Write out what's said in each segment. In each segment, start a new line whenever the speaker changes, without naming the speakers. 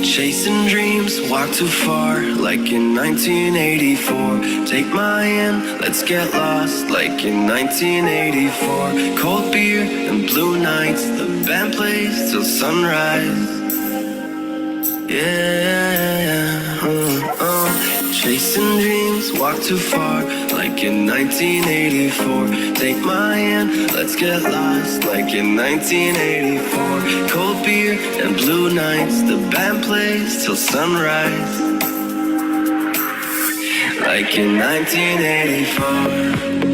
Chasing dreams, walk too far, like in 1984. Take my hand, let's get lost, like in 1984. Cold beer and blue nights, the band plays till sunrise. Yeah, chasing dreams, walk too far, like in 1984. Take my hand, let's get lost, like in 1984. Cold beer and blue nights, the band plays till sunrise. Like in 1984.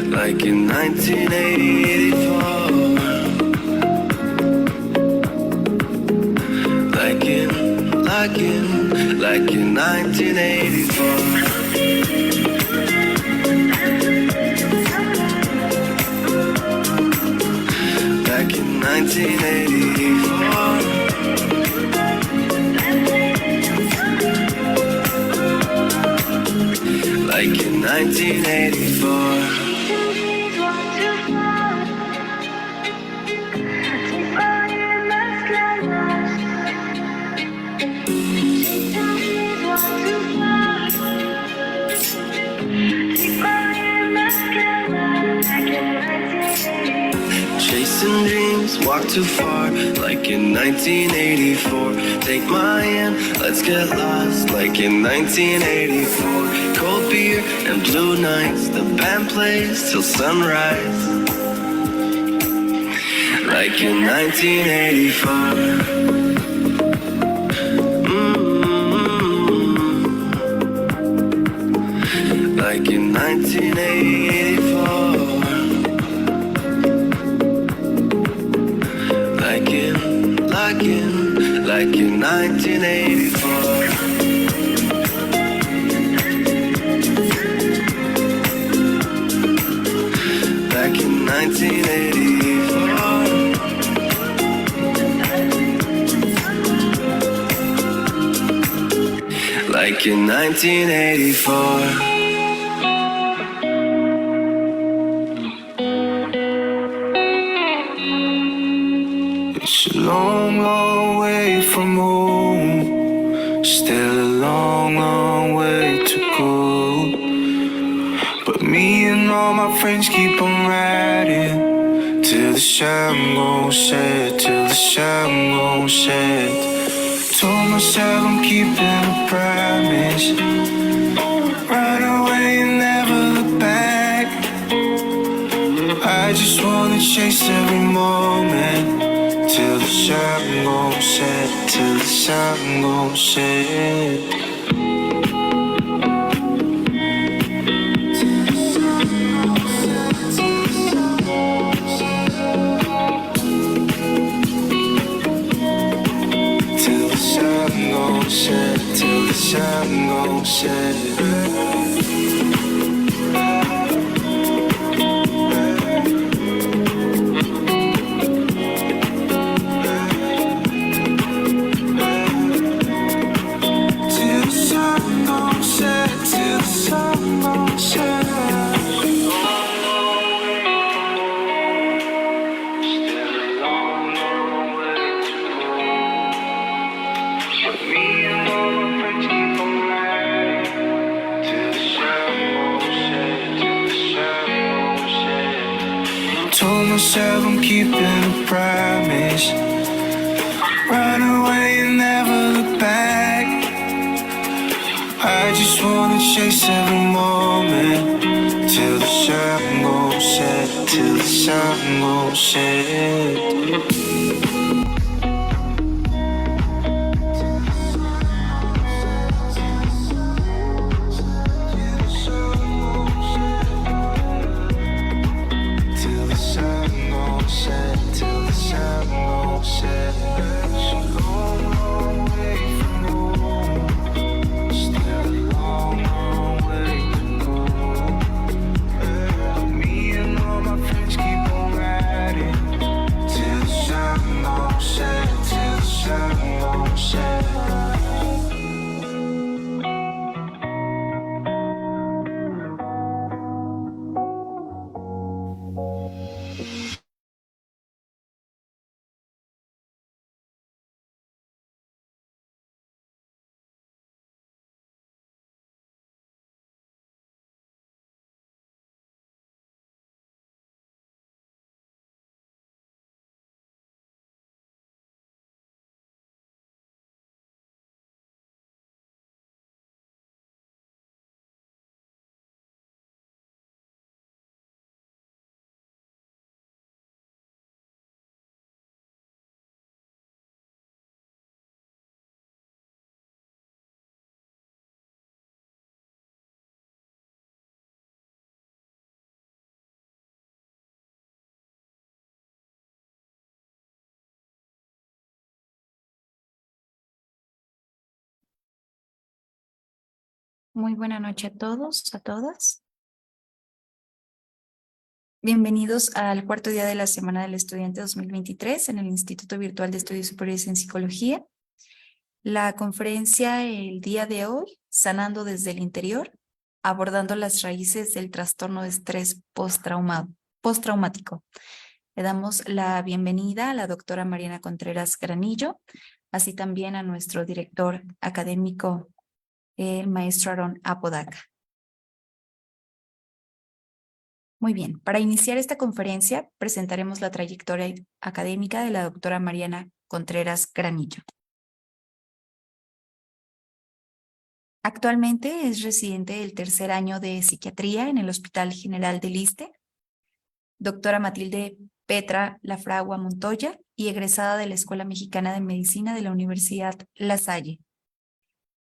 Like in 1984. Like in 1984. Back in 1984. Like in 1984. Chasing dreams, walk too far, like in 1984. Take my hand, let's get lost, like in 1984. Cold beer and blue nights, the band plays till sunrise. Like in 1984. Like in 1984. Like in 1984. Back in 1984. Like in 1984. It's a long, long way from home. Still a long, long way to go. But me and all my friends keep on riding till the sun gon' set, till the sun gon' set. Told myself I'm keeping a promise. Run away and never look back. I just wanna chase every moment till the sun gon' set, till the sun gon' set. Till the sun gon' set, till the sun gon' set. Told myself I'm keeping a promise. Run away and never look back. I just wanna chase every moment till the sun gon' set, till the sun gon' set. Keep on riding.
Muy buena noche a todos, a todas. Bienvenidos al cuarto día de la Semana del Estudiante 2023 en el Instituto Virtual de Estudios Superiores en Psicología. La conferencia el día de hoy, Sanando desde el Interior, abordando las raíces del trastorno de estrés postraumático. Le damos la bienvenida a la doctora Mariana Contreras Granillo, así también a nuestro director académico, el maestro Aarón Apodaca. Muy bien, para iniciar esta conferencia presentaremos la trayectoria académica de la doctora Mariana Contreras Granillo. Actualmente es residente del tercer año de psiquiatría en el Hospital General del Liste, doctora Matilde Petra Lafragua Montoya y egresada de la Escuela Mexicana de Medicina de la Universidad La Salle.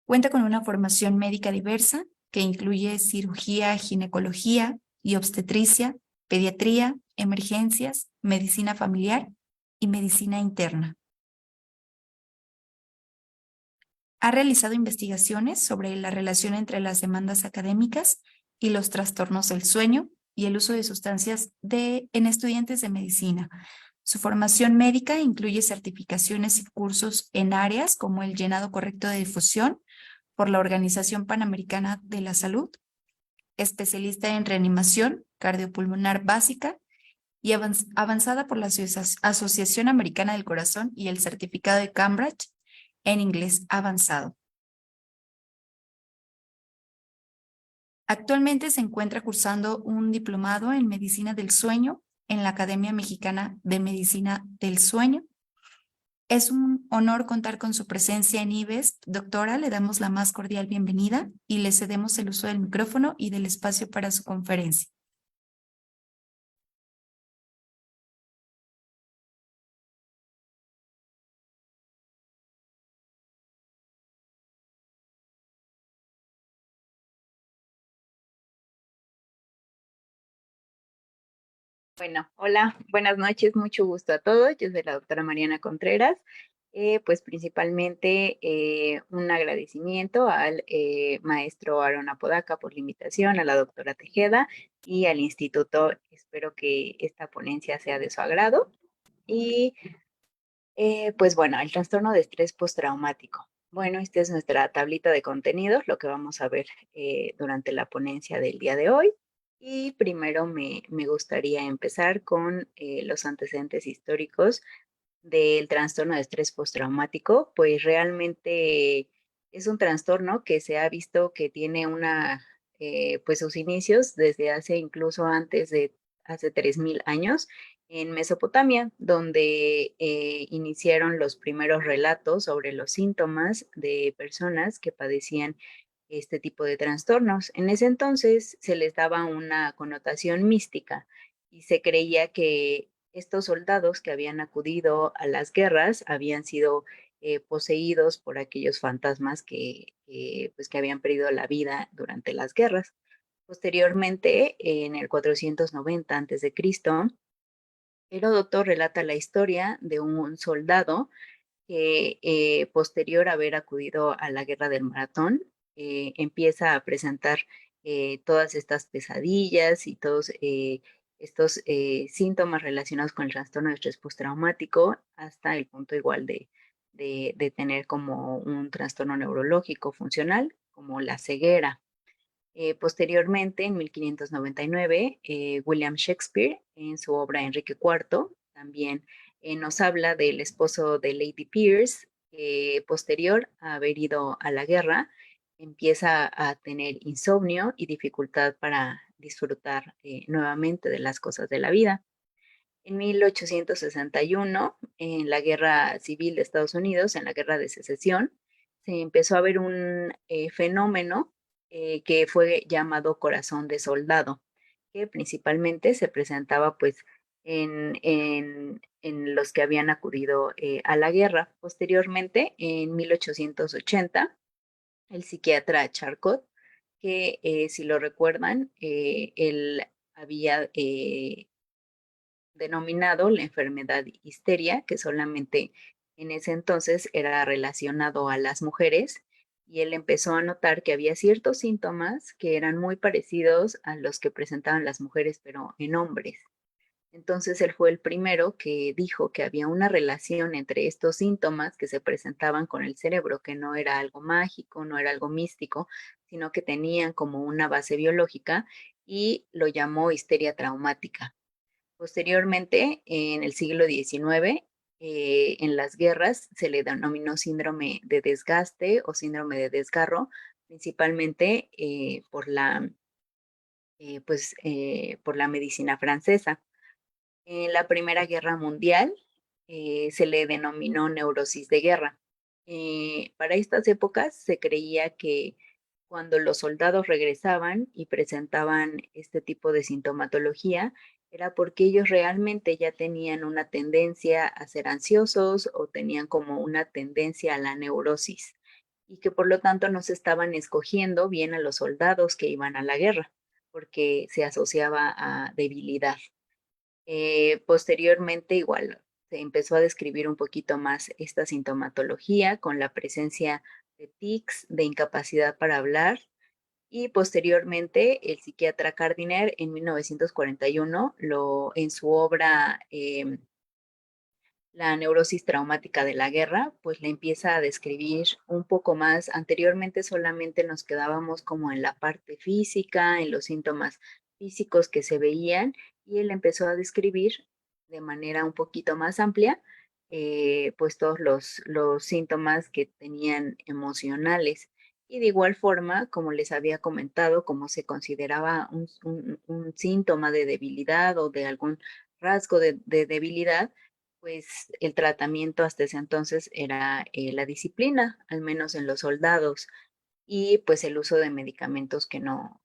Cuenta con una formación médica diversa que incluye cirugía, ginecología y obstetricia, pediatría, emergencias, medicina familiar y medicina interna. Ha realizado investigaciones sobre la relación entre las demandas académicas y los trastornos del sueño y el uso de sustancias en estudiantes de medicina. Su formación médica incluye certificaciones y cursos en áreas como el llenado correcto de difusión por la Organización Panamericana de la Salud, especialista en reanimación cardiopulmonar básica y avanzada por la Asociación Americana del Corazón y el certificado de Cambridge en inglés avanzado. Actualmente se encuentra cursando un diplomado en Medicina del Sueño en la Academia Mexicana de Medicina del Sueño. Es un honor contar con su presencia en IBES. Doctora, le damos la más cordial bienvenida y le cedemos el uso del micrófono y del espacio para su conferencia.
Bueno, hola, buenas noches, mucho gusto a todos. Yo soy la doctora Mariana Contreras. Pues principalmente un agradecimiento al maestro Aarón Apodaca por la invitación, a la doctora Tejeda y al instituto. Espero que esta ponencia sea de su agrado. Y pues bueno, el trastorno de estrés postraumático. Bueno, esta es nuestra tablita de contenidos, lo que vamos a ver durante la ponencia del día de hoy. Y primero me gustaría empezar con los antecedentes históricos del trastorno de estrés postraumático, pues realmente es un trastorno que se ha visto que tiene pues sus inicios desde hace incluso antes de hace 3000 años en Mesopotamia, donde iniciaron los primeros relatos sobre los síntomas de personas que padecían este tipo de trastornos. En ese entonces se les daba una connotación mística y se creía que estos soldados que habían acudido a las guerras habían sido poseídos por aquellos fantasmas pues, que habían perdido la vida durante las guerras. Posteriormente, en el 490 a.C., Heródoto relata la historia de un soldado que posterior a haber acudido a la guerra del maratón, empieza a presentar todas estas pesadillas y todos estos síntomas relacionados con el trastorno de estrés postraumático hasta el punto igual de tener como un trastorno neurológico funcional, como la ceguera. Posteriormente, en 1599, William Shakespeare, en su obra Enrique IV, también nos habla del esposo de Lady Pierce, que posterior a haber ido a la guerra, empieza a tener insomnio y dificultad para disfrutar nuevamente de las cosas de la vida. En 1861, en la Guerra Civil de Estados Unidos, en la Guerra de Secesión, se empezó a ver un fenómeno que fue llamado corazón de soldado, que principalmente se presentaba pues en los que habían acudido a la guerra. Posteriormente, en 1880, el psiquiatra Charcot, que si lo recuerdan, él había denominado la enfermedad histeria, que solamente en ese entonces era relacionado a las mujeres y él empezó a notar que había ciertos síntomas que eran muy parecidos a los que presentaban las mujeres, pero en hombres. Entonces él fue el primero que dijo que había una relación entre estos síntomas que se presentaban con el cerebro, que no era algo mágico, no era algo místico, sino que tenían como una base biológica y lo llamó histeria traumática. Posteriormente, en el siglo XIX, en las guerras se le denominó síndrome de desgaste o síndrome de desgarro, principalmente por la medicina francesa. En la Primera Guerra Mundial se le denominó neurosis de guerra. Para estas épocas se creía que cuando los soldados regresaban y presentaban este tipo de sintomatología, era porque ellos realmente ya tenían una tendencia a ser ansiosos o tenían como una tendencia a la neurosis y que por lo tanto no se estaban escogiendo bien a los soldados que iban a la guerra porque se asociaba a debilidad. Posteriormente, igual se empezó a describir un poquito más esta sintomatología con la presencia de tics, de incapacidad para hablar, y posteriormente el psiquiatra Gardiner en 1941 en su obra La neurosis traumática de la guerra, pues le empieza a describir un poco más. Anteriormente solamente nos quedábamos como en la parte física, en los síntomas físicos que se veían, y él empezó a describir de manera un poquito más amplia, pues todos los síntomas que tenían emocionales. Y de igual forma, como les había comentado, como se consideraba un síntoma de debilidad o de algún rasgo de debilidad, pues el tratamiento hasta ese entonces era la disciplina, al menos en los soldados, y pues el uso de medicamentos que no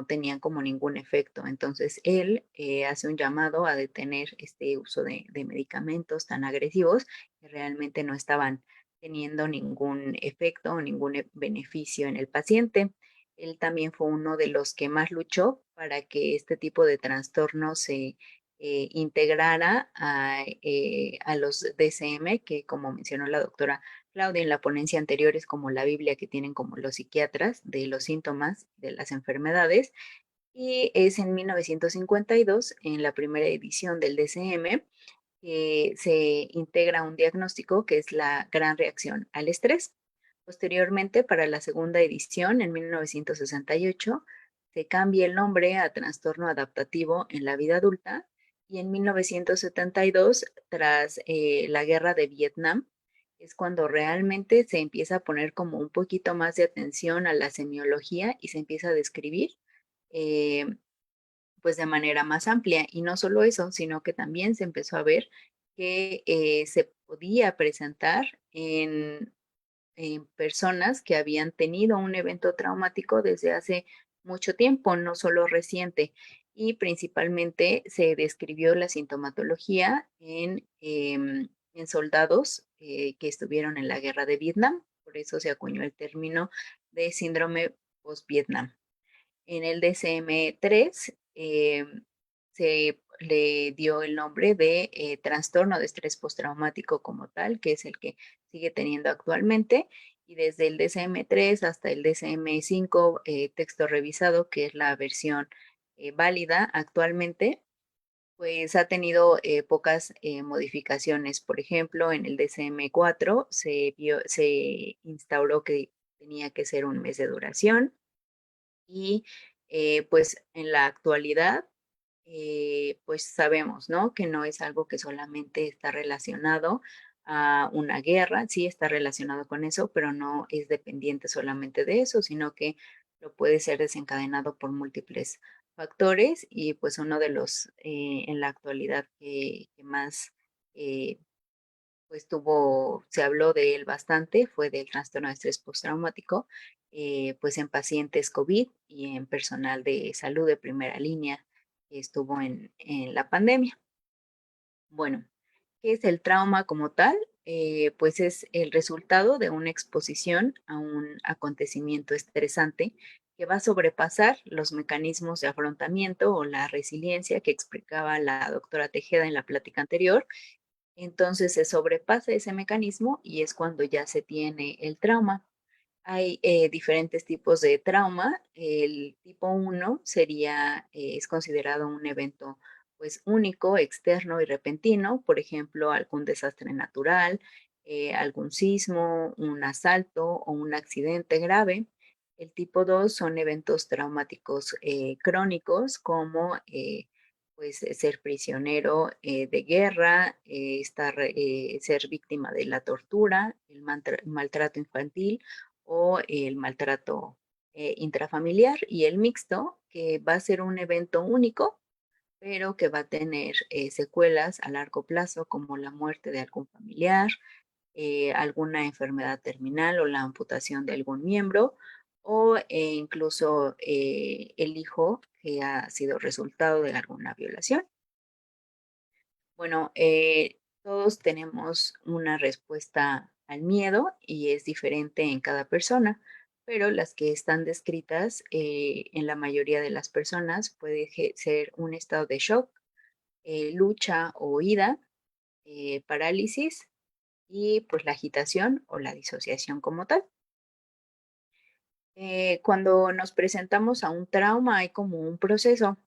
tenían como ningún efecto. Entonces él hace un llamado a detener este uso de medicamentos tan agresivos que realmente no estaban teniendo ningún efecto o ningún beneficio en el paciente. Él también fue uno de los que más luchó para que este tipo de trastorno se integrara a los DSM, que como mencionó la doctora Claudia en la ponencia anterior, es como la Biblia que tienen como los psiquiatras de los síntomas de las enfermedades. Y es en 1952, en la primera edición del DSM, que se integra un diagnóstico que es la gran reacción al estrés. Posteriormente, para la segunda edición, en 1968, se cambia el nombre a trastorno adaptativo en la vida adulta, y en 1972, tras la guerra de Vietnam, es cuando realmente se empieza a poner como un poquito más de atención a la semiología y se empieza a describir eh, pues de manera más amplia. Y no solo eso, sino que también se empezó a ver que se podía presentar en personas que habían tenido un evento traumático desde hace mucho tiempo, no solo reciente. Y principalmente se describió la sintomatología en soldados que estuvieron en la guerra de Vietnam. Por eso se acuñó el término de síndrome post-Vietnam. En el DSM-3 se le dio el nombre de trastorno de estrés postraumático como tal, que es el que sigue teniendo actualmente. Y desde el DSM-3 hasta el DSM-5, texto revisado, que es la versión válida actualmente, pues ha tenido pocas modificaciones. Por ejemplo, en el DSM-4 se instauró que tenía que ser un mes de duración, y pues en la actualidad, pues sabemos, ¿no? Que no es algo que solamente está relacionado a una guerra, sí está relacionado con eso, pero no es dependiente solamente de eso, sino que lo puede ser desencadenado por múltiples factores, y pues uno de los en la actualidad que más eh, pues se habló de él bastante, fue del trastorno de estrés postraumático, pues en pacientes COVID y en personal de salud de primera línea que estuvo en la pandemia. Bueno, ¿qué es el trauma como tal? Pues es el resultado de una exposición a un acontecimiento estresante que va a sobrepasar los mecanismos de afrontamiento o la resiliencia que explicaba la doctora Tejeda en la plática anterior. Entonces se sobrepasa ese mecanismo y es cuando ya se tiene el trauma. Hay diferentes tipos de trauma. El tipo 1 sería, es considerado un evento pues único, externo y repentino, por ejemplo, algún desastre natural, algún sismo, un asalto o un accidente grave. El tipo 2 son eventos traumáticos crónicos como pues ser prisionero de guerra, ser víctima de la tortura, el maltrato infantil o el maltrato intrafamiliar, y el mixto, que va a ser un evento único, pero que va a tener secuelas a largo plazo, como la muerte de algún familiar, alguna enfermedad terminal o la amputación de algún miembro, o incluso el hijo que ha sido resultado de alguna violación. Bueno, todos tenemos una respuesta al miedo y es diferente en cada persona, pero las que están descritas en la mayoría de las personas puede ser un estado de shock, lucha o huida, parálisis y pues la agitación o la disociación como tal. Cuando nos presentamos a un trauma hay como un proceso.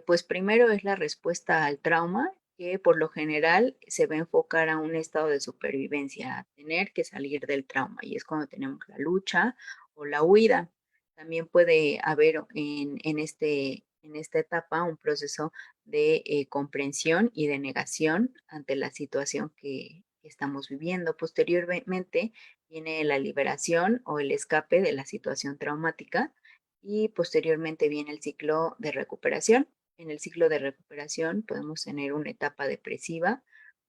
Pues primero es la respuesta al trauma, que por lo general se va a enfocar a un estado de supervivencia, a tener que salir del trauma, y es cuando tenemos la lucha o la huida. También puede haber en esta etapa un proceso de comprensión y de negación ante la situación que estamos viviendo. Posteriormente viene la liberación o el escape de la situación traumática y posteriormente viene el ciclo de recuperación. En el ciclo de recuperación podemos tener una etapa depresiva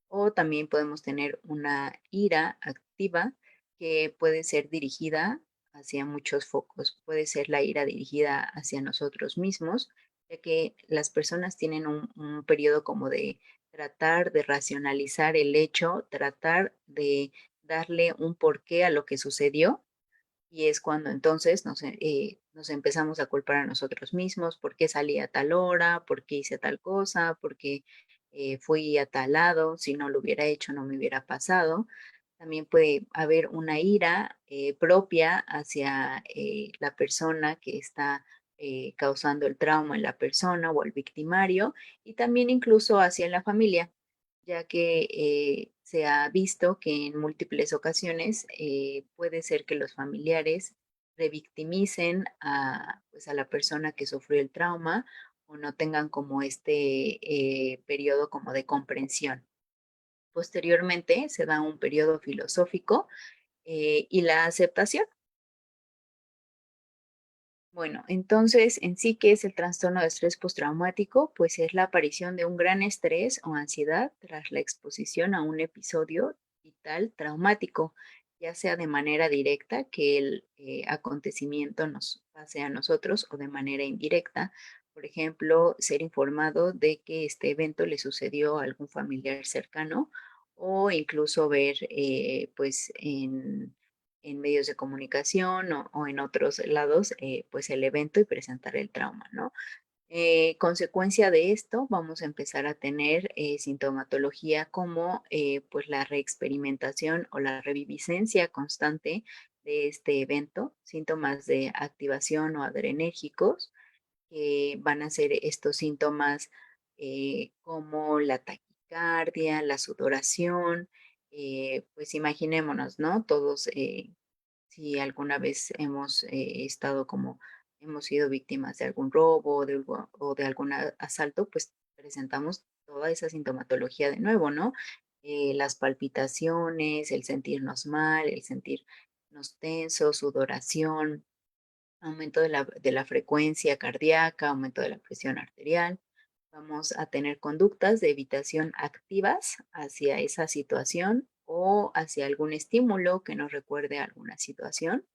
o también podemos tener una ira activa que puede ser dirigida hacia muchos focos. Puede ser la ira dirigida hacia nosotros mismos, ya que las personas tienen un periodo como de tratar de racionalizar el hecho, tratar de darle un porqué a lo que sucedió, y es cuando entonces nos empezamos a culpar a nosotros mismos, por qué salí a tal hora, por qué hice tal cosa, por qué fui a tal lado, si no lo hubiera hecho no me hubiera pasado. También puede haber una ira propia hacia la persona que está causando el trauma en la persona o el victimario, y también incluso hacia la familia, ya que se ha visto que en múltiples ocasiones puede ser que los familiares revictimicen pues a la persona que sufrió el trauma o no tengan como este periodo como de comprensión. Posteriormente se da un periodo filosófico y la aceptación. Bueno, entonces, en sí, ¿qué es el trastorno de estrés postraumático? Pues es la aparición de un gran estrés o ansiedad tras la exposición a un episodio vital traumático, ya sea de manera directa, que el acontecimiento nos pase a nosotros, o de manera indirecta. Por ejemplo, ser informado de que este evento le sucedió a algún familiar cercano, o incluso ver, pues, en medios de comunicación o en otros lados, pues el evento y presentar el trauma, ¿no? Consecuencia de esto, vamos a empezar a tener sintomatología como pues la reexperimentación o la reviviscencia constante de este evento, síntomas de activación o adrenérgicos, que van a ser estos síntomas como la taquicardia, la sudoración, pues imaginémonos, ¿no? Todos si alguna vez hemos estado como, hemos sido víctimas de algún robo o de algún asalto, pues presentamos toda esa sintomatología de nuevo, ¿no? Las palpitaciones, el sentirnos mal, el sentirnos tensos, sudoración, aumento de la frecuencia cardíaca, aumento de la presión arterial. Vamos a tener conductas de evitación activas hacia esa situación o hacia algún estímulo que nos recuerde alguna situación.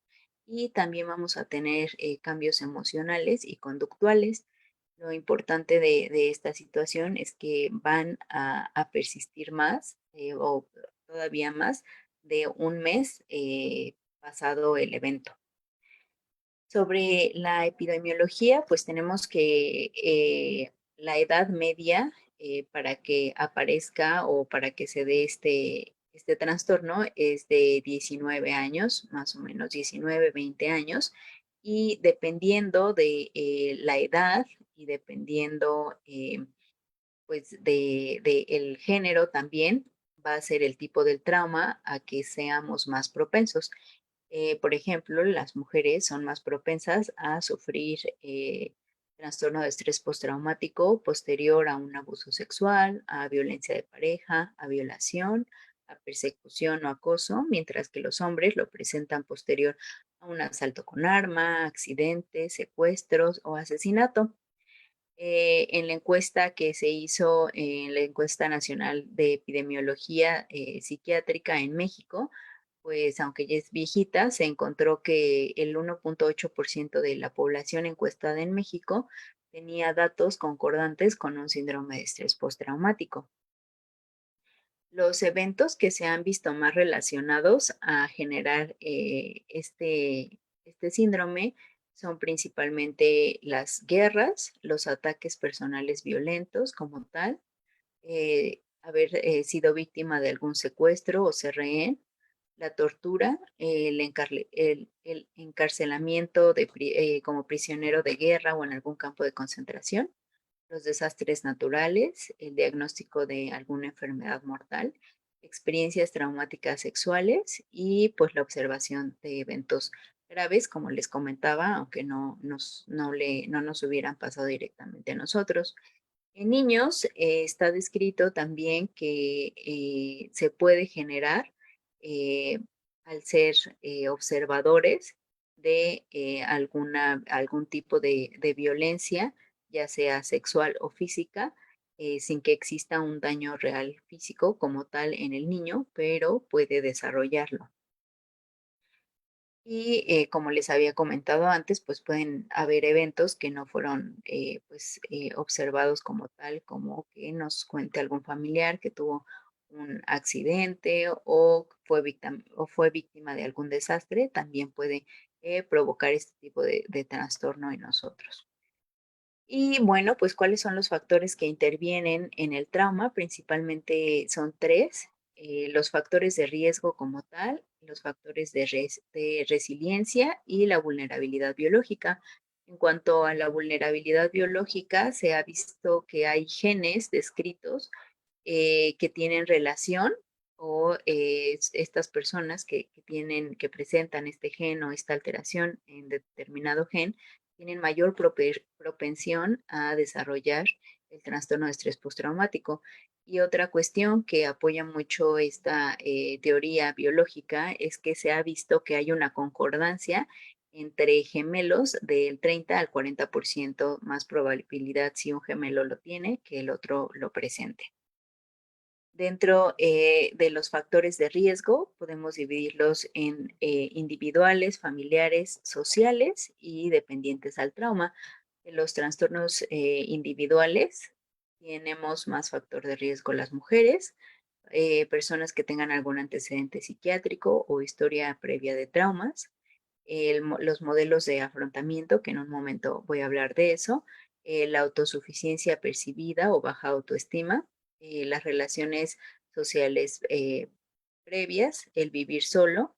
Y también vamos a tener cambios emocionales y conductuales. Lo importante de esta situación es que van a persistir más o todavía más de un mes pasado el evento. Sobre la epidemiología, pues tenemos que la edad media para que aparezca o para que se dé este este trastorno es de 19 años, más o menos 19, 20 años, y dependiendo de la edad y dependiendo pues de el género también, va a ser el tipo del trauma a que seamos más propensos. Por ejemplo, las mujeres son más propensas a sufrir trastorno de estrés postraumático posterior a un abuso sexual, a violencia de pareja, a violación, a persecución o acoso, mientras que los hombres lo presentan posterior a un asalto con arma, accidentes, secuestros o asesinato. En la encuesta que se hizo en la encuesta nacional de epidemiología psiquiátrica en México, pues aunque ya es viejita, se encontró que el 1.8% de la población encuestada en México tenía datos concordantes con un síndrome de estrés postraumático. Los eventos que se han visto más relacionados a generar este síndrome son principalmente las guerras, los ataques personales violentos como tal, haber sido víctima de algún secuestro o ser rehén, la tortura, el encarcelamiento como prisionero de guerra o en algún campo de concentración, los desastres naturales, el diagnóstico de alguna enfermedad mortal, experiencias traumáticas sexuales y pues la observación de eventos graves, como les comentaba, aunque no nos hubieran pasado directamente a nosotros. En niños está descrito también que se puede generar eh, al ser observadores de algún tipo de violencia, ya sea sexual o física, sin que exista un daño real físico como tal en el niño, pero puede desarrollarlo. Y como les había comentado antes, pues pueden haber eventos que no fueron observados como tal, como que nos cuente algún familiar que tuvo un accidente o fue víctima de algún desastre, también puede provocar este tipo de trastorno en nosotros. Y bueno, pues ¿cuáles son los factores que intervienen en el trauma? Principalmente son tres, los factores de riesgo como tal, los factores de resiliencia y la vulnerabilidad biológica. En cuanto a la vulnerabilidad biológica, se ha visto que hay genes descritos que tienen relación o estas personas que presentan este gen o esta alteración en determinado gen tienen mayor propensión a desarrollar el trastorno de estrés postraumático. Y otra cuestión que apoya mucho esta teoría biológica es que se ha visto que hay una concordancia entre gemelos del 30 al 40% más probabilidad si un gemelo lo tiene que el otro lo presente. Dentro de los factores de riesgo, podemos dividirlos en individuales, familiares, sociales y dependientes al trauma. En los trastornos individuales tenemos más factor de riesgo las mujeres, personas que tengan algún antecedente psiquiátrico o historia previa de traumas, los modelos de afrontamiento, que en un momento voy a hablar de eso, la autosuficiencia percibida o baja autoestima, las relaciones sociales previas, el vivir solo,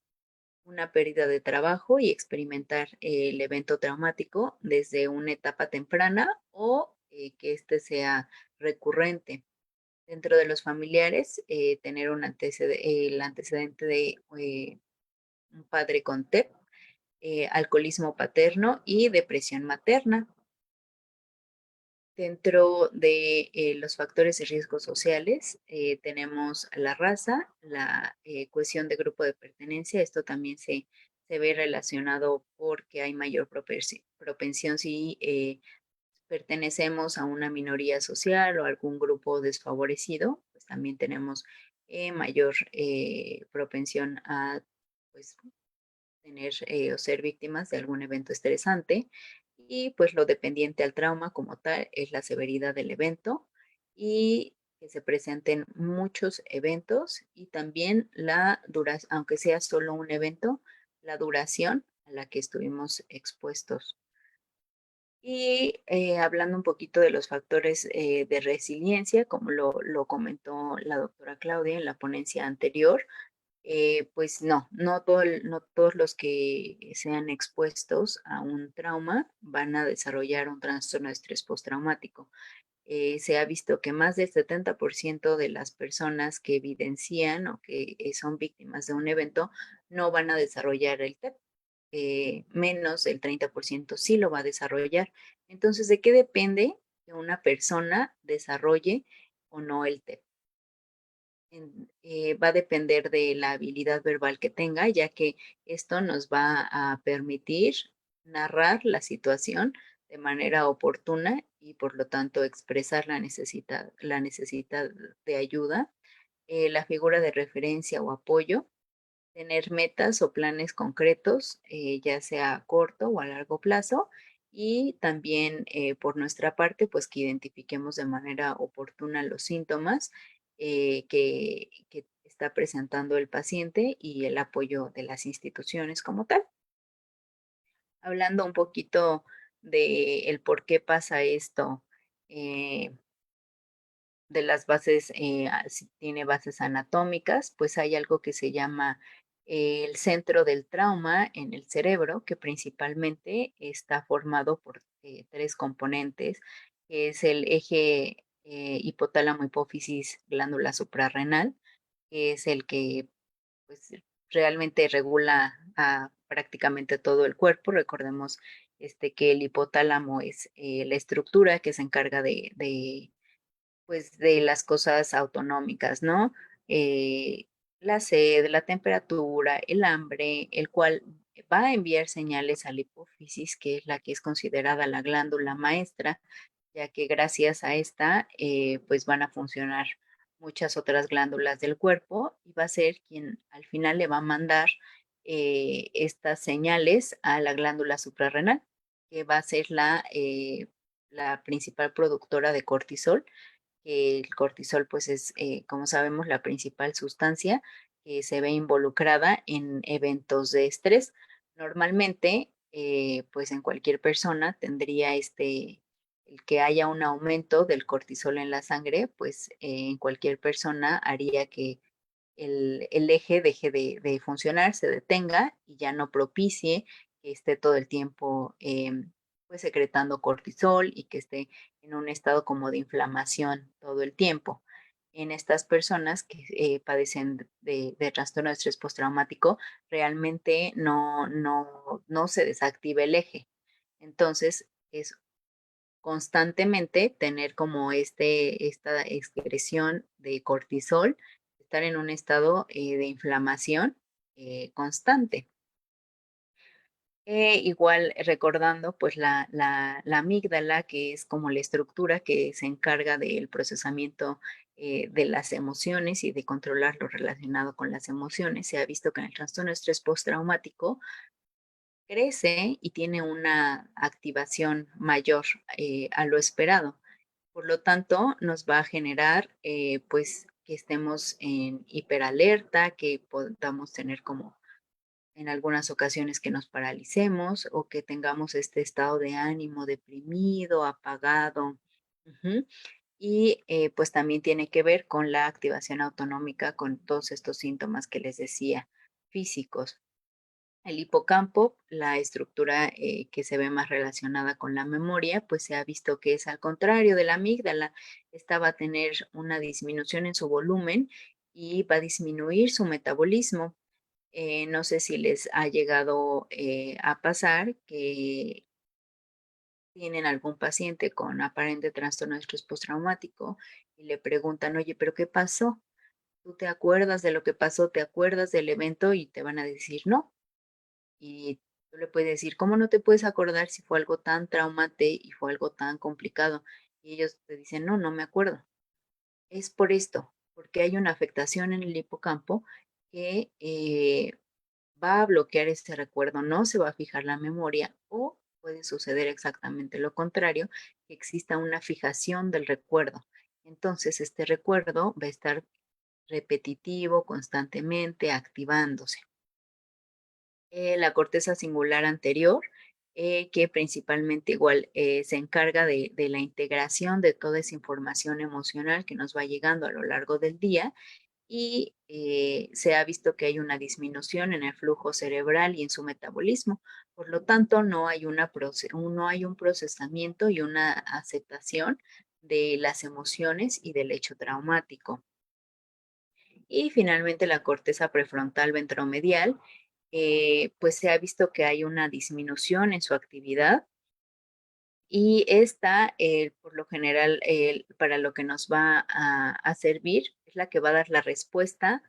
una pérdida de trabajo y experimentar el evento traumático desde una etapa temprana o que este sea recurrente. Dentro de los familiares, tener el antecedente de un padre con TEP, alcoholismo paterno y depresión materna. Dentro de los factores de riesgo sociales tenemos la raza, la cohesión de grupo de pertenencia. Esto también se ve relacionado porque hay mayor propensión si pertenecemos a una minoría social o algún grupo desfavorecido, pues también tenemos mayor propensión a pues, tener o ser víctimas de algún evento estresante. Y pues lo dependiente al trauma como tal es la severidad del evento y que se presenten muchos eventos y también la duración, aunque sea solo un evento, la duración a la que estuvimos expuestos. Y hablando un poquito de los factores de resiliencia, como lo comentó la doctora Claudia en la ponencia anterior, pues no todos los que sean expuestos a un trauma van a desarrollar un trastorno de estrés postraumático. Se ha visto que más del 70% de las personas que evidencian o que son víctimas de un evento no van a desarrollar el TEP. Menos del 30% sí lo va a desarrollar. Entonces, ¿de qué depende que una persona desarrolle o no el TEP? Va a depender de la habilidad verbal que tenga, ya que esto nos va a permitir narrar la situación de manera oportuna y por lo tanto expresar la necesidad de ayuda, la figura de referencia o apoyo, tener metas o planes concretos, ya sea a corto o a largo plazo, y también por nuestra parte, pues que identifiquemos de manera oportuna los síntomas que está presentando el paciente y el apoyo de las instituciones como tal. Hablando un poquito de el por qué pasa esto, eh, de las bases, si tiene bases anatómicas, pues hay algo que se llama el centro del trauma en el cerebro, que principalmente está formado por tres componentes, que es el eje hipotálamo hipófisis glándula suprarrenal, que es el que pues realmente regula a prácticamente todo el cuerpo. Recordemos que el hipotálamo es la estructura que se encarga pues de las cosas autonómicas, ¿no? Eh, la sed, la temperatura, el hambre, el cual va a enviar señales a la hipófisis, que es la que es considerada la glándula maestra, ya que gracias a esta, pues van a funcionar muchas otras glándulas del cuerpo y va a ser quien al final le va a mandar estas señales a la glándula suprarrenal, que va a ser la principal productora de cortisol. El cortisol, pues es, como sabemos, la principal sustancia que se ve involucrada en eventos de estrés. Normalmente, pues en cualquier persona tendría el que haya un aumento del cortisol en la sangre, pues en cualquier persona haría que el eje deje de funcionar, se detenga y ya no propicie que esté todo el tiempo pues secretando cortisol y que esté en un estado como de inflamación todo el tiempo. En estas personas que padecen de trastorno de estrés postraumático, realmente no se desactiva el eje. Entonces, es constantemente tener como esta excreción de cortisol, estar en un estado de inflamación constante. Igual recordando pues la amígdala, que es como la estructura que se encarga del procesamiento de las emociones y de controlar lo relacionado con las emociones. Se ha visto que en el trastorno de estrés postraumático crece y tiene una activación mayor a lo esperado. Por lo tanto, nos va a generar, pues, que estemos en hiperalerta, que podamos tener como en algunas ocasiones que nos paralicemos o que tengamos este estado de ánimo deprimido, apagado. Ujú. Y pues también tiene que ver con la activación autonómica, con todos estos síntomas que les decía, físicos. El hipocampo, la estructura que se ve más relacionada con la memoria, pues se ha visto que es al contrario de la amígdala. Esta va a tener una disminución en su volumen y va a disminuir su metabolismo. No sé si les ha llegado a pasar que tienen algún paciente con aparente trastorno de estrés postraumático y le preguntan, oye, ¿pero qué pasó? ¿Tú te acuerdas de lo que pasó? ¿Te acuerdas del evento? Y te van a decir, no. Y tú le puedes decir, ¿cómo no te puedes acordar si fue algo tan traumante y fue algo tan complicado? Y ellos te dicen, no, no me acuerdo. Es por esto, porque hay una afectación en el hipocampo que va a bloquear ese recuerdo, no se va a fijar la memoria o puede suceder exactamente lo contrario, que exista una fijación del recuerdo. Entonces, este recuerdo va a estar repetitivo, constantemente activándose. La corteza singular anterior que principalmente igual se encarga de la integración de toda esa información emocional que nos va llegando a lo largo del día y se ha visto que hay una disminución en el flujo cerebral y en su metabolismo. Por lo tanto, no hay un procesamiento y una aceptación de las emociones y del hecho traumático. Y finalmente la corteza prefrontal ventromedial, pues se ha visto que hay una disminución en su actividad y esta, por lo general, para lo que nos va a servir, es la que va a dar la respuesta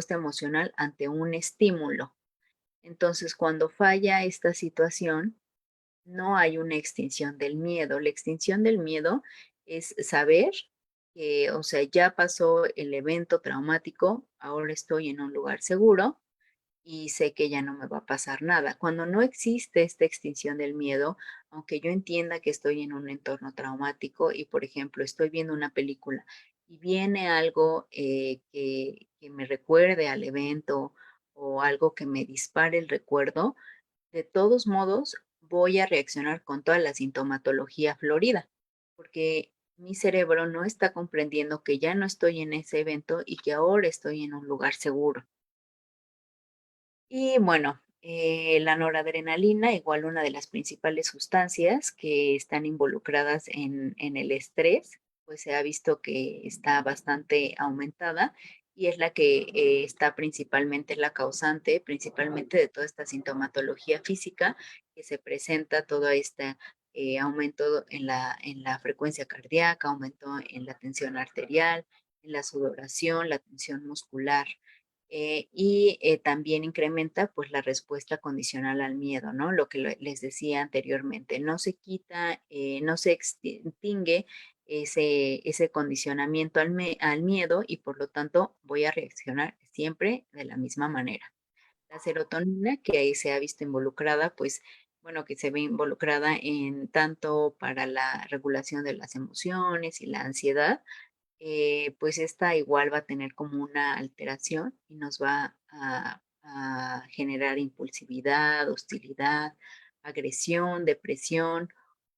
emocional ante un estímulo. Entonces, cuando falla esta situación, no hay una extinción del miedo. La extinción del miedo es saber que, o sea, ya pasó el evento traumático, ahora estoy en un lugar seguro y sé que ya no me va a pasar nada. Cuando no existe esta extinción del miedo, aunque yo entienda que estoy en un entorno traumático y, por ejemplo, estoy viendo una película y viene algo que me recuerde al evento o algo que me dispare el recuerdo, de todos modos voy a reaccionar con toda la sintomatología florida, porque mi cerebro no está comprendiendo que ya no estoy en ese evento y que ahora estoy en un lugar seguro. Y bueno, la noradrenalina, igual una de las principales sustancias que están involucradas en el estrés, pues se ha visto que está bastante aumentada y es la que está principalmente la causante, principalmente de toda esta sintomatología física que se presenta, todo este aumento en la frecuencia cardíaca, aumento en la tensión arterial, en la sudoración, la tensión muscular también incrementa pues la respuesta condicional al miedo, ¿no? Lo que les decía anteriormente, no se quita, no se extingue ese condicionamiento al miedo y por lo tanto voy a reaccionar siempre de la misma manera. La serotonina que ahí se ha visto involucrada, pues bueno, que se ve involucrada en tanto para la regulación de las emociones y la ansiedad, pues esta igual va a tener como una alteración y nos va a generar impulsividad, hostilidad, agresión, depresión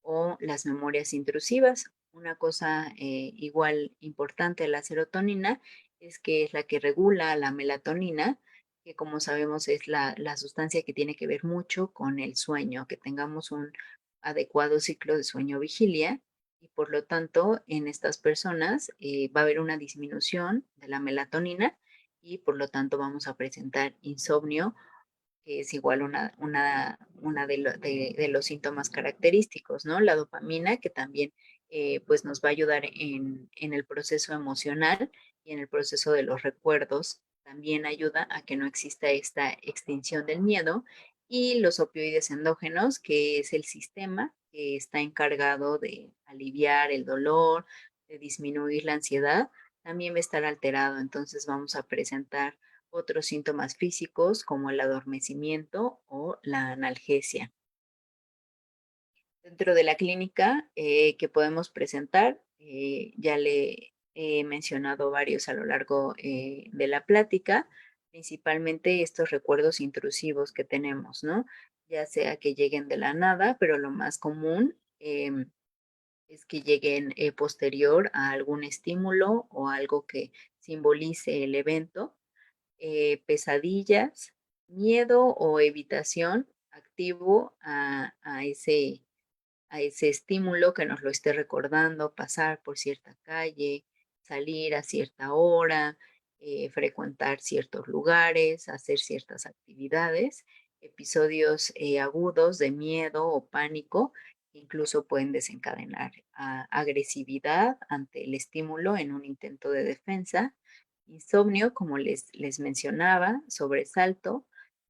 o las memorias intrusivas. Una cosa igual importante de la serotonina es que es la que regula la melatonina, que como sabemos es la sustancia que tiene que ver mucho con el sueño, que tengamos un adecuado ciclo de sueño-vigilia y por lo tanto en estas personas va a haber una disminución de la melatonina y por lo tanto vamos a presentar insomnio, que es igual una de los síntomas característicos, ¿no? La dopamina, que también pues nos va a ayudar en el proceso emocional y en el proceso de los recuerdos, también ayuda a que no exista esta extinción del miedo. Y los opioides endógenos, que es el sistema que está encargado de aliviar el dolor, de disminuir la ansiedad, también va a estar alterado. Entonces vamos a presentar otros síntomas físicos como el adormecimiento o la analgesia. Dentro de la clínica que podemos presentar, ya le he mencionado varios a lo largo de la plática, principalmente estos recuerdos intrusivos que tenemos, ¿no? Ya sea que lleguen de la nada, pero lo más común es que lleguen posterior a algún estímulo o algo que simbolice el evento, pesadillas, miedo o evitación activo a ese estímulo que nos lo esté recordando, pasar por cierta calle, salir a cierta hora, frecuentar ciertos lugares, hacer ciertas actividades, episodios agudos de miedo o pánico que incluso pueden desencadenar agresividad ante el estímulo en un intento de defensa, insomnio, como les mencionaba, sobresalto,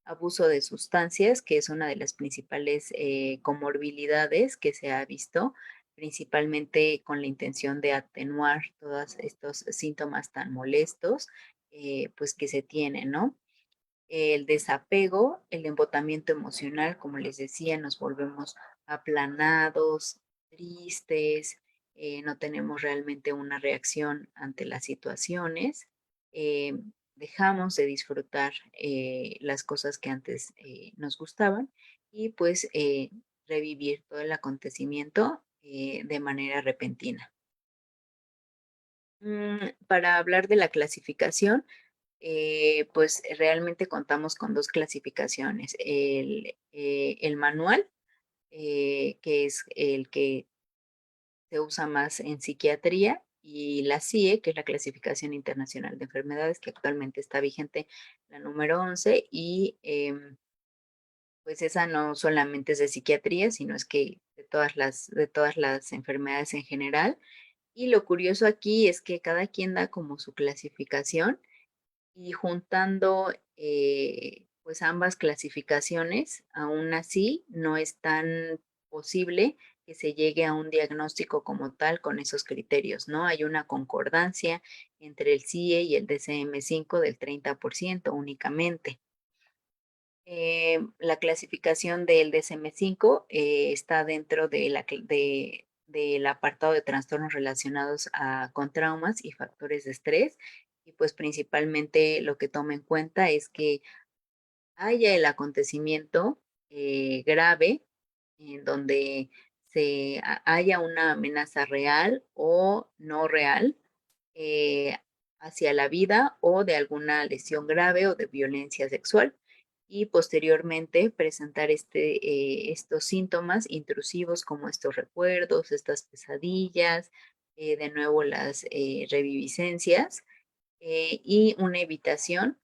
abuso de sustancias, que es una de las principales comorbilidades que se ha visto, principalmente con la intención de atenuar todos estos síntomas tan molestos, pues que se tienen, ¿no? El desapego, el embotamiento emocional, como les decía, nos volvemos aplanados, tristes, no tenemos realmente una reacción ante las situaciones, eh, dejamos de disfrutar las cosas que antes nos gustaban y pues revivir todo el acontecimiento de manera repentina. Para hablar de la clasificación, pues realmente contamos con dos clasificaciones, el manual, que es el que se usa más en psiquiatría, y la CIE, que es la Clasificación Internacional de Enfermedades, que actualmente está vigente, la número 11, y pues esa no solamente es de psiquiatría, sino es que de todas las enfermedades en general. Y lo curioso aquí es que cada quien da como su clasificación, y juntando pues ambas clasificaciones, aún así no es tan posible que se llegue a un diagnóstico como tal con esos criterios, ¿no? Hay una concordancia entre el CIE y el DCM5 del 30% únicamente. La clasificación del DSM-5 está dentro del apartado de trastornos relacionados con traumas y factores de estrés, y pues principalmente lo que toma en cuenta es que haya el acontecimiento grave en donde haya una amenaza real o no real eh, hacia la vida, o de alguna lesión grave o de violencia sexual, y posteriormente presentar estos síntomas intrusivos como estos recuerdos, estas pesadillas, de nuevo las reviviscencias, y una evitación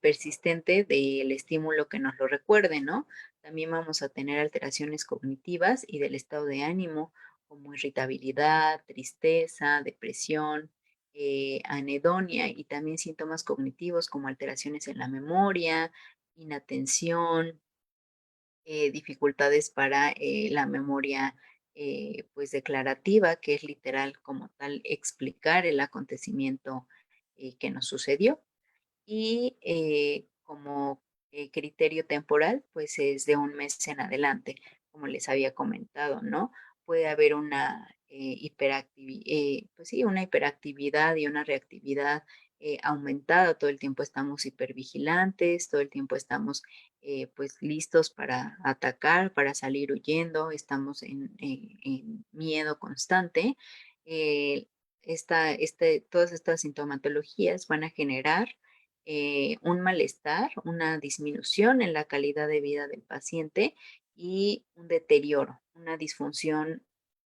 persistente del estímulo que nos lo recuerde, ¿no? También vamos a tener alteraciones cognitivas y del estado de ánimo, como irritabilidad, tristeza, depresión, anedonia, y también síntomas cognitivos como alteraciones en la memoria, inatención, dificultades para la memoria pues declarativa, que es literal como tal explicar el acontecimiento que nos sucedió. Y como criterio temporal, pues es de un mes en adelante, como les había comentado, ¿no? Puede haber una pues sí, una hiperactividad y una reactividad aumentada. Todo el tiempo estamos hipervigilantes, todo el tiempo estamos pues listos para atacar, para salir huyendo, estamos en miedo constante. Eh, todas estas sintomatologías van a generar un malestar, una disminución en la calidad de vida del paciente, y un deterioro, una disfunción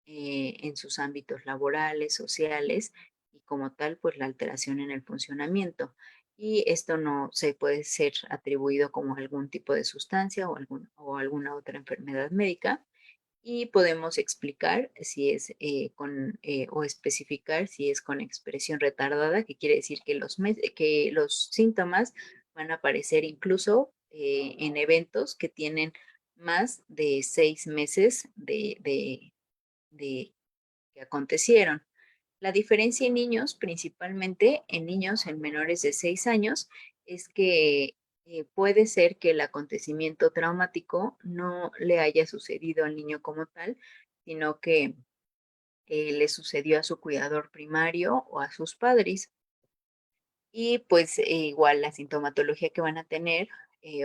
en sus ámbitos laborales, sociales, y como tal, pues la alteración en el funcionamiento. Y esto no se puede ser atribuido como algún tipo de sustancia o alguna otra enfermedad médica, y podemos explicar si es o especificar si es con expresión retardada, que quiere decir que que los síntomas van a aparecer incluso en eventos que tienen más de 6 meses de que acontecieron. La diferencia en niños, principalmente en niños en menores de 6 años, es que puede ser que el acontecimiento traumático no le haya sucedido al niño como tal, sino que le sucedió a su cuidador primario o a sus padres. Y pues igual la sintomatología que van a tener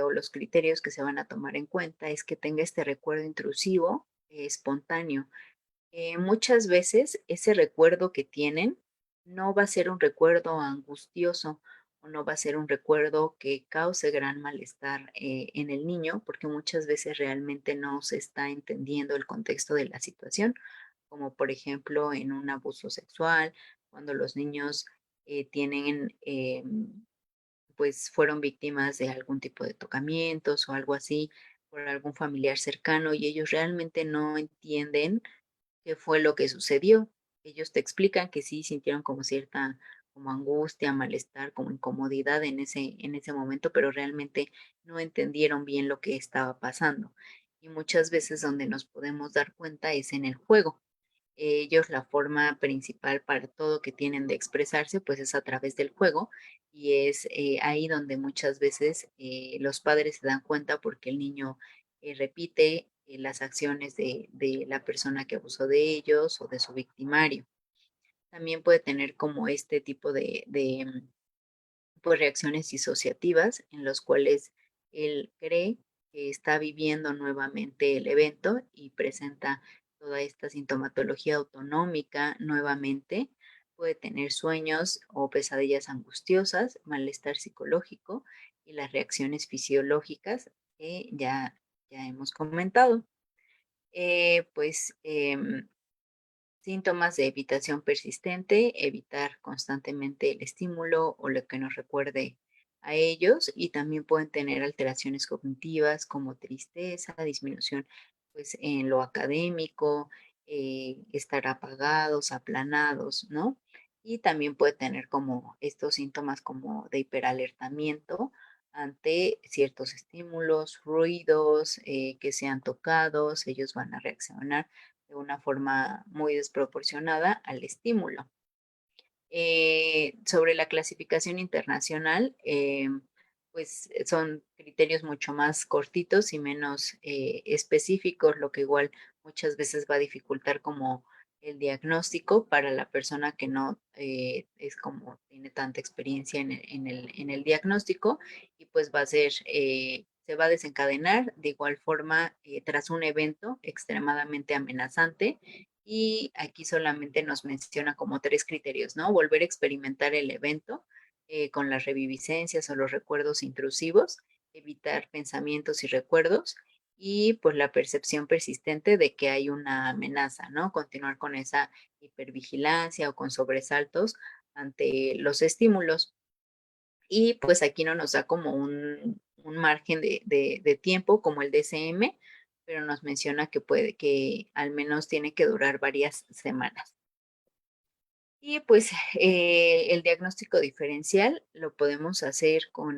o los criterios que se van a tomar en cuenta es que tenga este recuerdo intrusivo, espontáneo. Muchas veces ese recuerdo que tienen no va a ser un recuerdo angustioso, o no va a ser un recuerdo que cause gran malestar en el niño, porque muchas veces realmente no se está entendiendo el contexto de la situación, como por ejemplo en un abuso sexual, cuando los niños tienen, pues fueron víctimas de algún tipo de tocamientos o algo así por algún familiar cercano, y ellos realmente no entienden qué fue lo que sucedió. Ellos te explican que sí sintieron como cierta como angustia, malestar, como incomodidad en ese momento, pero realmente no entendieron bien lo que estaba pasando. Y muchas veces donde nos podemos dar cuenta es en el juego. Ellos, la forma principal para todo que tienen de expresarse, pues es a través del juego, y es ahí donde muchas veces los padres se dan cuenta porque el niño repite las acciones de la persona que abusó de ellos o de su victimario. También puede tener como este tipo pues, reacciones disociativas en los cuales él cree que está viviendo nuevamente el evento y presenta toda esta sintomatología autonómica nuevamente, puede tener sueños o pesadillas angustiosas, malestar psicológico y las reacciones fisiológicas que ya hemos comentado. Pues síntomas de evitación persistente, evitar constantemente el estímulo o lo que nos recuerde a ellos, y también pueden tener alteraciones cognitivas como tristeza, disminución pues en lo académico, estar apagados, aplanados, ¿no? Y también puede tener como estos síntomas como de hiperalertamiento ante ciertos estímulos, ruidos que sean tocados, ellos van a reaccionar de una forma muy desproporcionada al estímulo. Sobre la clasificación internacional, pues son criterios mucho más cortitos y menos específicos, lo que igual muchas veces va a dificultar como el diagnóstico para la persona que no es como tiene tanta experiencia en el diagnóstico, y pues va a ser, se va a desencadenar de igual forma tras un evento extremadamente amenazante, y aquí solamente nos menciona como 3 criterios, ¿no? Volver a experimentar el evento con las reviviscencias o los recuerdos intrusivos, evitar pensamientos y recuerdos, y pues la percepción persistente de que hay una amenaza, ¿no? Continuar con esa hipervigilancia o con sobresaltos ante los estímulos. Y pues aquí no nos da como un margen de tiempo como el DSM, pero nos menciona que puede que al menos tiene que durar varias semanas. Y pues el diagnóstico diferencial lo podemos hacer con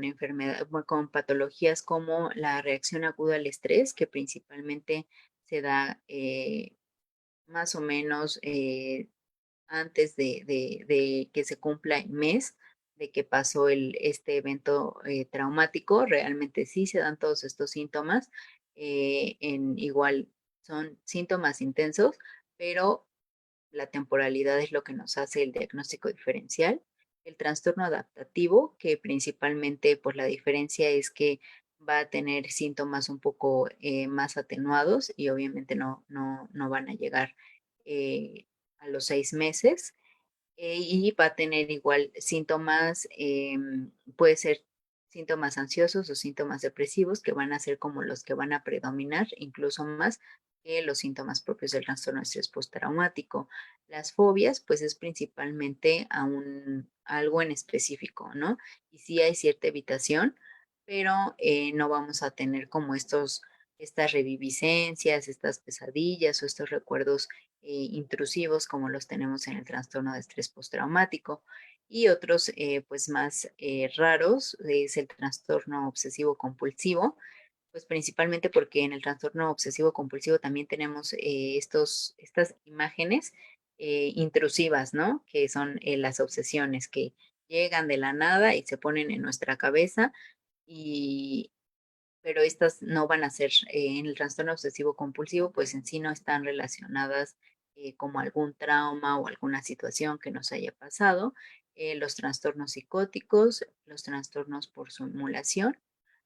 con patologías como la reacción aguda al estrés, que principalmente se da más o menos antes de que se cumpla el mes de que pasó este evento traumático. Realmente sí se dan todos estos síntomas, en igual son síntomas intensos, pero la temporalidad es lo que nos hace el diagnóstico diferencial. El trastorno adaptativo, que principalmente por la diferencia es que va a tener síntomas un poco más atenuados, y obviamente no van a llegar a los 6 meses, y va a tener igual síntomas, puede ser síntomas ansiosos o síntomas depresivos, que van a ser como los que van a predominar, incluso más que los síntomas propios del trastorno de estrés postraumático. Las fobias, pues es principalmente algo en específico, ¿no? Y sí hay cierta evitación, pero no vamos a tener como estas reviviscencias, estas pesadillas o estos recuerdos intrusivos como los tenemos en el trastorno de estrés postraumático. Y otros pues más raros es el trastorno obsesivo compulsivo, pues principalmente porque en el trastorno obsesivo compulsivo también tenemos estas imágenes intrusivas, ¿no? Que son las obsesiones que llegan de la nada y se ponen en nuestra cabeza, y, pero estas no van a ser, en el trastorno obsesivo compulsivo, pues en sí no están relacionadas como algún trauma o alguna situación que nos haya pasado. Los trastornos psicóticos, los trastornos por simulación,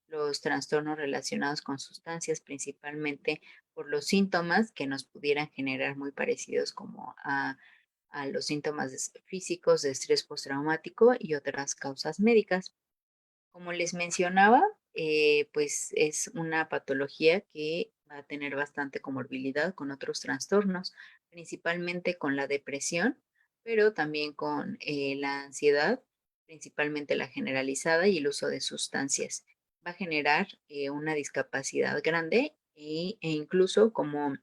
los trastornos relacionados con sustancias, principalmente por los síntomas que nos pudieran generar muy parecidos como a los síntomas físicos de estrés postraumático, y otras causas médicas. Como les mencionaba, pues es una patología que va a tener bastante comorbilidad con otros trastornos, principalmente con la depresión, pero también con la ansiedad, principalmente la generalizada, y el uso de sustancias. Va a generar una discapacidad grande, e incluso, como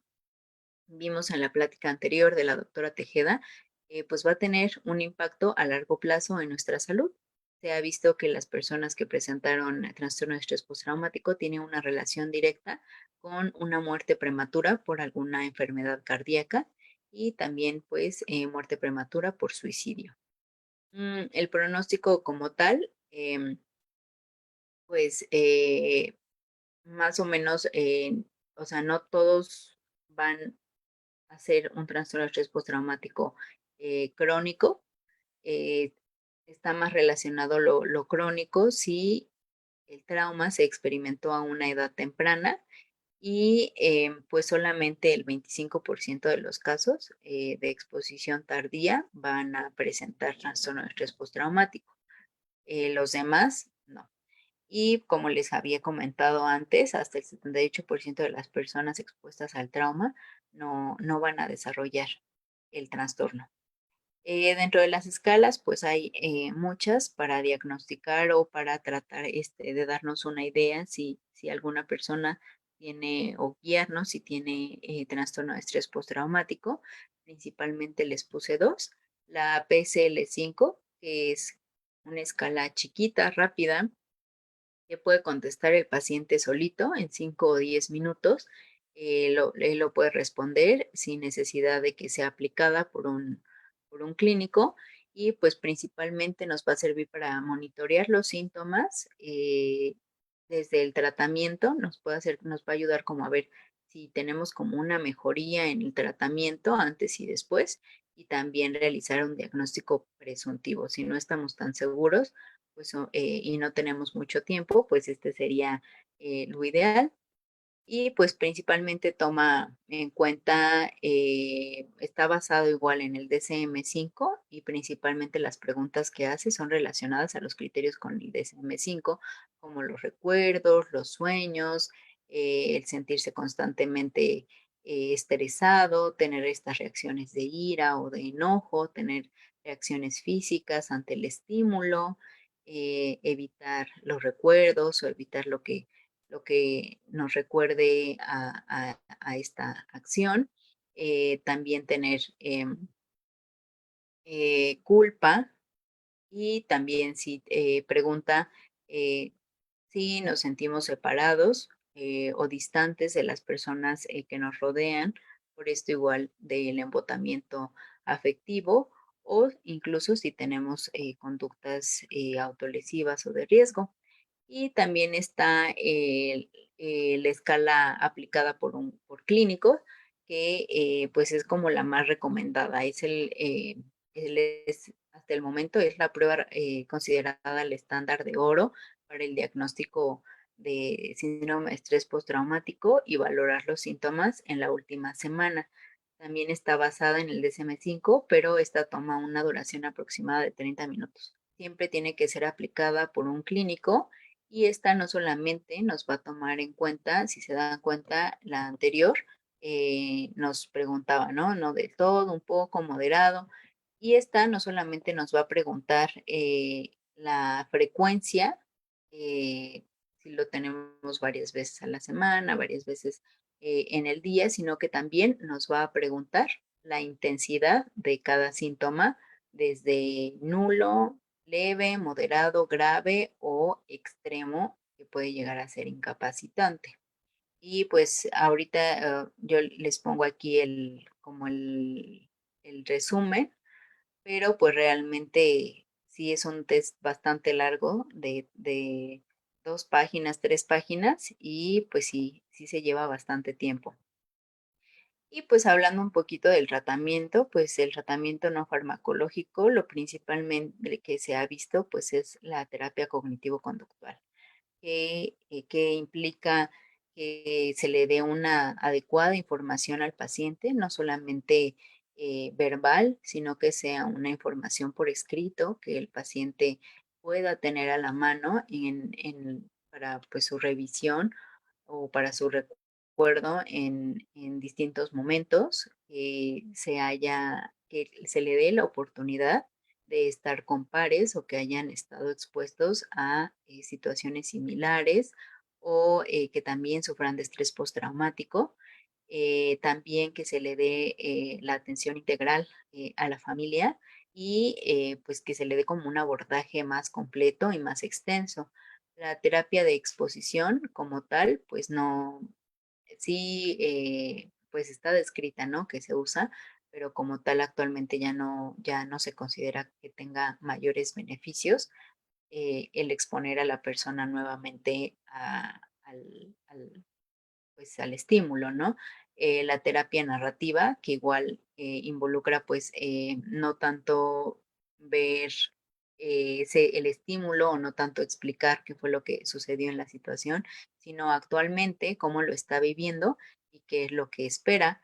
vimos en la plática anterior de la doctora Tejeda, pues va a tener un impacto a largo plazo en nuestra salud. Se ha visto que las personas que presentaron trastorno de estrés postraumático tienen una relación directa con una muerte prematura por alguna enfermedad cardíaca, y también pues muerte prematura por suicidio. El pronóstico como tal, pues más o menos, o sea, no todos van hacer un trastorno de estrés postraumático crónico. eh, Está más relacionado lo crónico si el trauma se experimentó a una edad temprana y pues solamente el 25% de los casos de exposición tardía van a presentar trastorno de estrés postraumático. Los demás, no. Y como les había comentado antes, hasta el 78% de las personas expuestas al trauma no van a desarrollar el trastorno. Dentro de las escalas, pues hay muchas para diagnosticar o para tratar de darnos una idea si alguna persona tiene o guiarnos si tiene trastorno de estrés postraumático. Principalmente les puse dos. La PSL-5, que es una escala chiquita, rápida, que puede contestar el paciente solito en 5 o 10 minutos. Él lo puede responder sin necesidad de que sea aplicada por un clínico y pues principalmente nos va a servir para monitorear los síntomas desde el tratamiento, nos va a ayudar como a ver si tenemos como una mejoría en el tratamiento antes y después y también realizar un diagnóstico presuntivo. Si no estamos tan seguros, pues, y no tenemos mucho tiempo, pues este sería lo ideal. Y pues principalmente toma en cuenta, está basado igual en el DSM-5 y principalmente las preguntas que hace son relacionadas a los criterios con el DSM-5, como los recuerdos, los sueños, el sentirse constantemente estresado, tener estas reacciones de ira o de enojo, tener reacciones físicas ante el estímulo, evitar los recuerdos o evitar lo que nos recuerde a esta acción. También tener culpa y también si pregunta si nos sentimos separados o distantes de las personas que nos rodean, por esto igual del embotamiento afectivo o incluso si tenemos conductas autolesivas o de riesgo. Y también está la escala aplicada por clínicos, que pues es como la más recomendada. Hasta el momento es la prueba considerada el estándar de oro para el diagnóstico de síndrome de estrés postraumático y valorar los síntomas en la última semana. También está basada en el DSM-5, pero esta toma una duración aproximada de 30 minutos. Siempre tiene que ser aplicada por un clínico y esta no solamente nos va a tomar en cuenta, si se dan cuenta, la anterior nos preguntaba, ¿no? No del todo, un poco, moderado. Y esta no solamente nos va a preguntar la frecuencia, si lo tenemos varias veces a la semana, varias veces en el día, sino que también nos va a preguntar la intensidad de cada síntoma, desde nulo, leve, moderado, grave o extremo, que puede llegar a ser incapacitante. Y pues ahorita yo les pongo aquí el resumen, pero pues realmente sí es un test bastante largo de 2 páginas, 3 páginas, y pues sí se lleva bastante tiempo. Y pues hablando un poquito del tratamiento, pues el tratamiento no farmacológico, lo principalmente que se ha visto, pues es la terapia cognitivo-conductual, que implica que se le dé una adecuada información al paciente, no solamente verbal, sino que sea una información por escrito que el paciente pueda tener a la mano para pues, su revisión o para su recuerdo en distintos momentos, que se le dé la oportunidad de estar con pares o que hayan estado expuestos a situaciones similares o que también sufran de estrés postraumático. También que se le dé la atención integral a la familia y pues que se le dé como un abordaje más completo y más extenso. La terapia de exposición como tal, pues no, sí, pues está descrita, ¿no? Que se usa, pero como tal actualmente ya no se considera que tenga mayores beneficios el exponer a la persona nuevamente pues, al estímulo, ¿no? La terapia narrativa, que igual involucra, pues, no tanto ver el estímulo o no tanto explicar qué fue lo que sucedió en la situación, sino actualmente cómo lo está viviendo y qué es lo que espera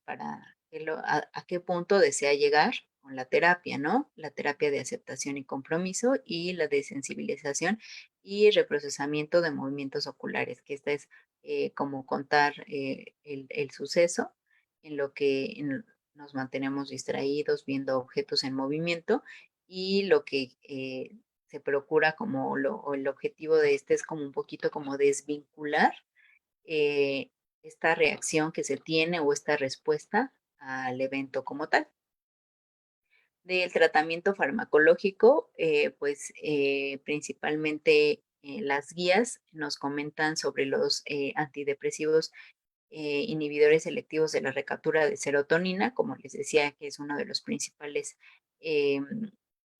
para a qué punto desea llegar con la terapia, ¿no? La terapia de aceptación y compromiso y la de sensibilización y reprocesamiento de movimientos oculares, que esta es como contar el suceso en lo que nos mantenemos distraídos viendo objetos en movimiento y lo que se procura como o el objetivo de este es como un poquito como desvincular eh, esta reacción que se tiene o esta respuesta al evento como tal. Del tratamiento farmacológico, principalmente las guías nos comentan sobre los antidepresivos inhibidores selectivos de la recaptura de serotonina, como les decía, que es uno de los principales eh,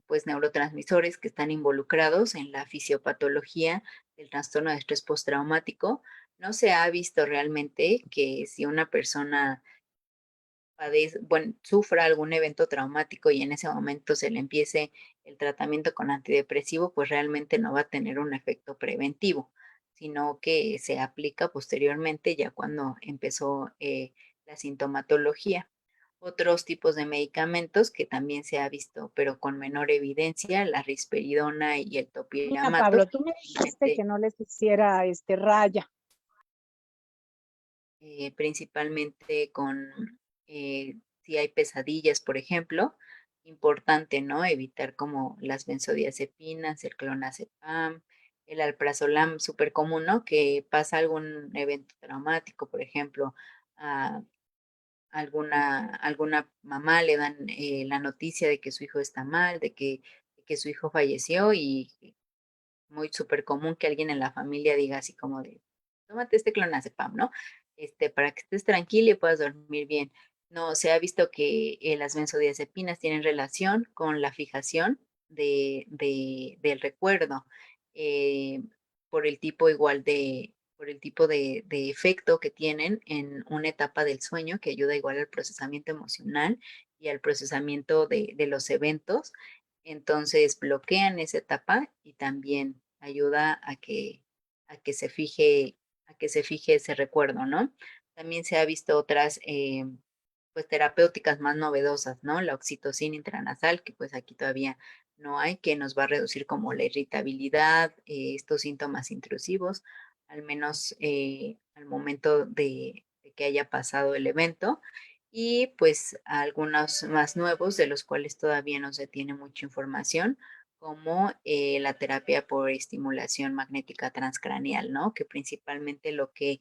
pues neurotransmisores que están involucrados en la fisiopatología del trastorno de estrés postraumático. No se ha visto realmente que si una persona sufra algún evento traumático y en ese momento se le empiece el tratamiento con antidepresivo, pues realmente no va a tener un efecto preventivo, sino que se aplica posteriormente ya cuando empezó la sintomatología. Otros tipos de medicamentos que también se ha visto, pero con menor evidencia, la risperidona y el
Mira,
topilamato,
Pablo, tú me dijiste que no les hiciera raya.
principalmente con si hay pesadillas, por ejemplo, importante, ¿no? Evitar como las benzodiazepinas, el clonazepam, el alprazolam, súper común, ¿no? Que pasa algún evento traumático, por ejemplo, a alguna mamá le dan la noticia de que su hijo está mal, de que su hijo falleció y muy súper común que alguien en la familia diga así como de, tómate este clonazepam, ¿no? Para que estés tranquila y puedas dormir bien. No, se ha visto que las benzodiazepinas tienen relación con la fijación del recuerdo, eh, por el tipo igual por el tipo de efecto que tienen en una etapa del sueño que ayuda igual al procesamiento emocional y al procesamiento de los eventos. Entonces bloquean esa etapa y también ayuda a que se fije, a que se fije ese recuerdo, ¿no? También se ha visto otras pues terapéuticas más novedosas, ¿no? La oxitocina intranasal, que pues aquí todavía no hay, que nos va a reducir como la irritabilidad, estos síntomas intrusivos, al menos al momento de que haya pasado el evento y pues algunos más nuevos de los cuales todavía no se tiene mucha información, como la terapia por estimulación magnética transcraneal, ¿no? Que principalmente lo que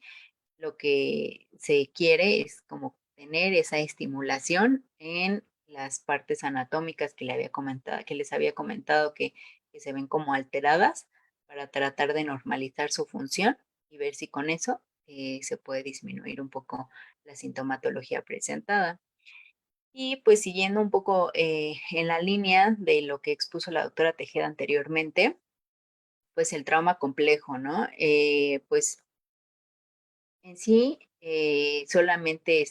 se quiere es como tener esa estimulación en las partes anatómicas que le había comentado, que les había comentado que se ven como alteradas para tratar de normalizar su función y ver si con eso se puede disminuir un poco la sintomatología presentada. Y pues siguiendo un poco en la línea de lo que expuso la doctora Tejeda anteriormente, pues el trauma complejo, ¿no? Pues en sí, solamente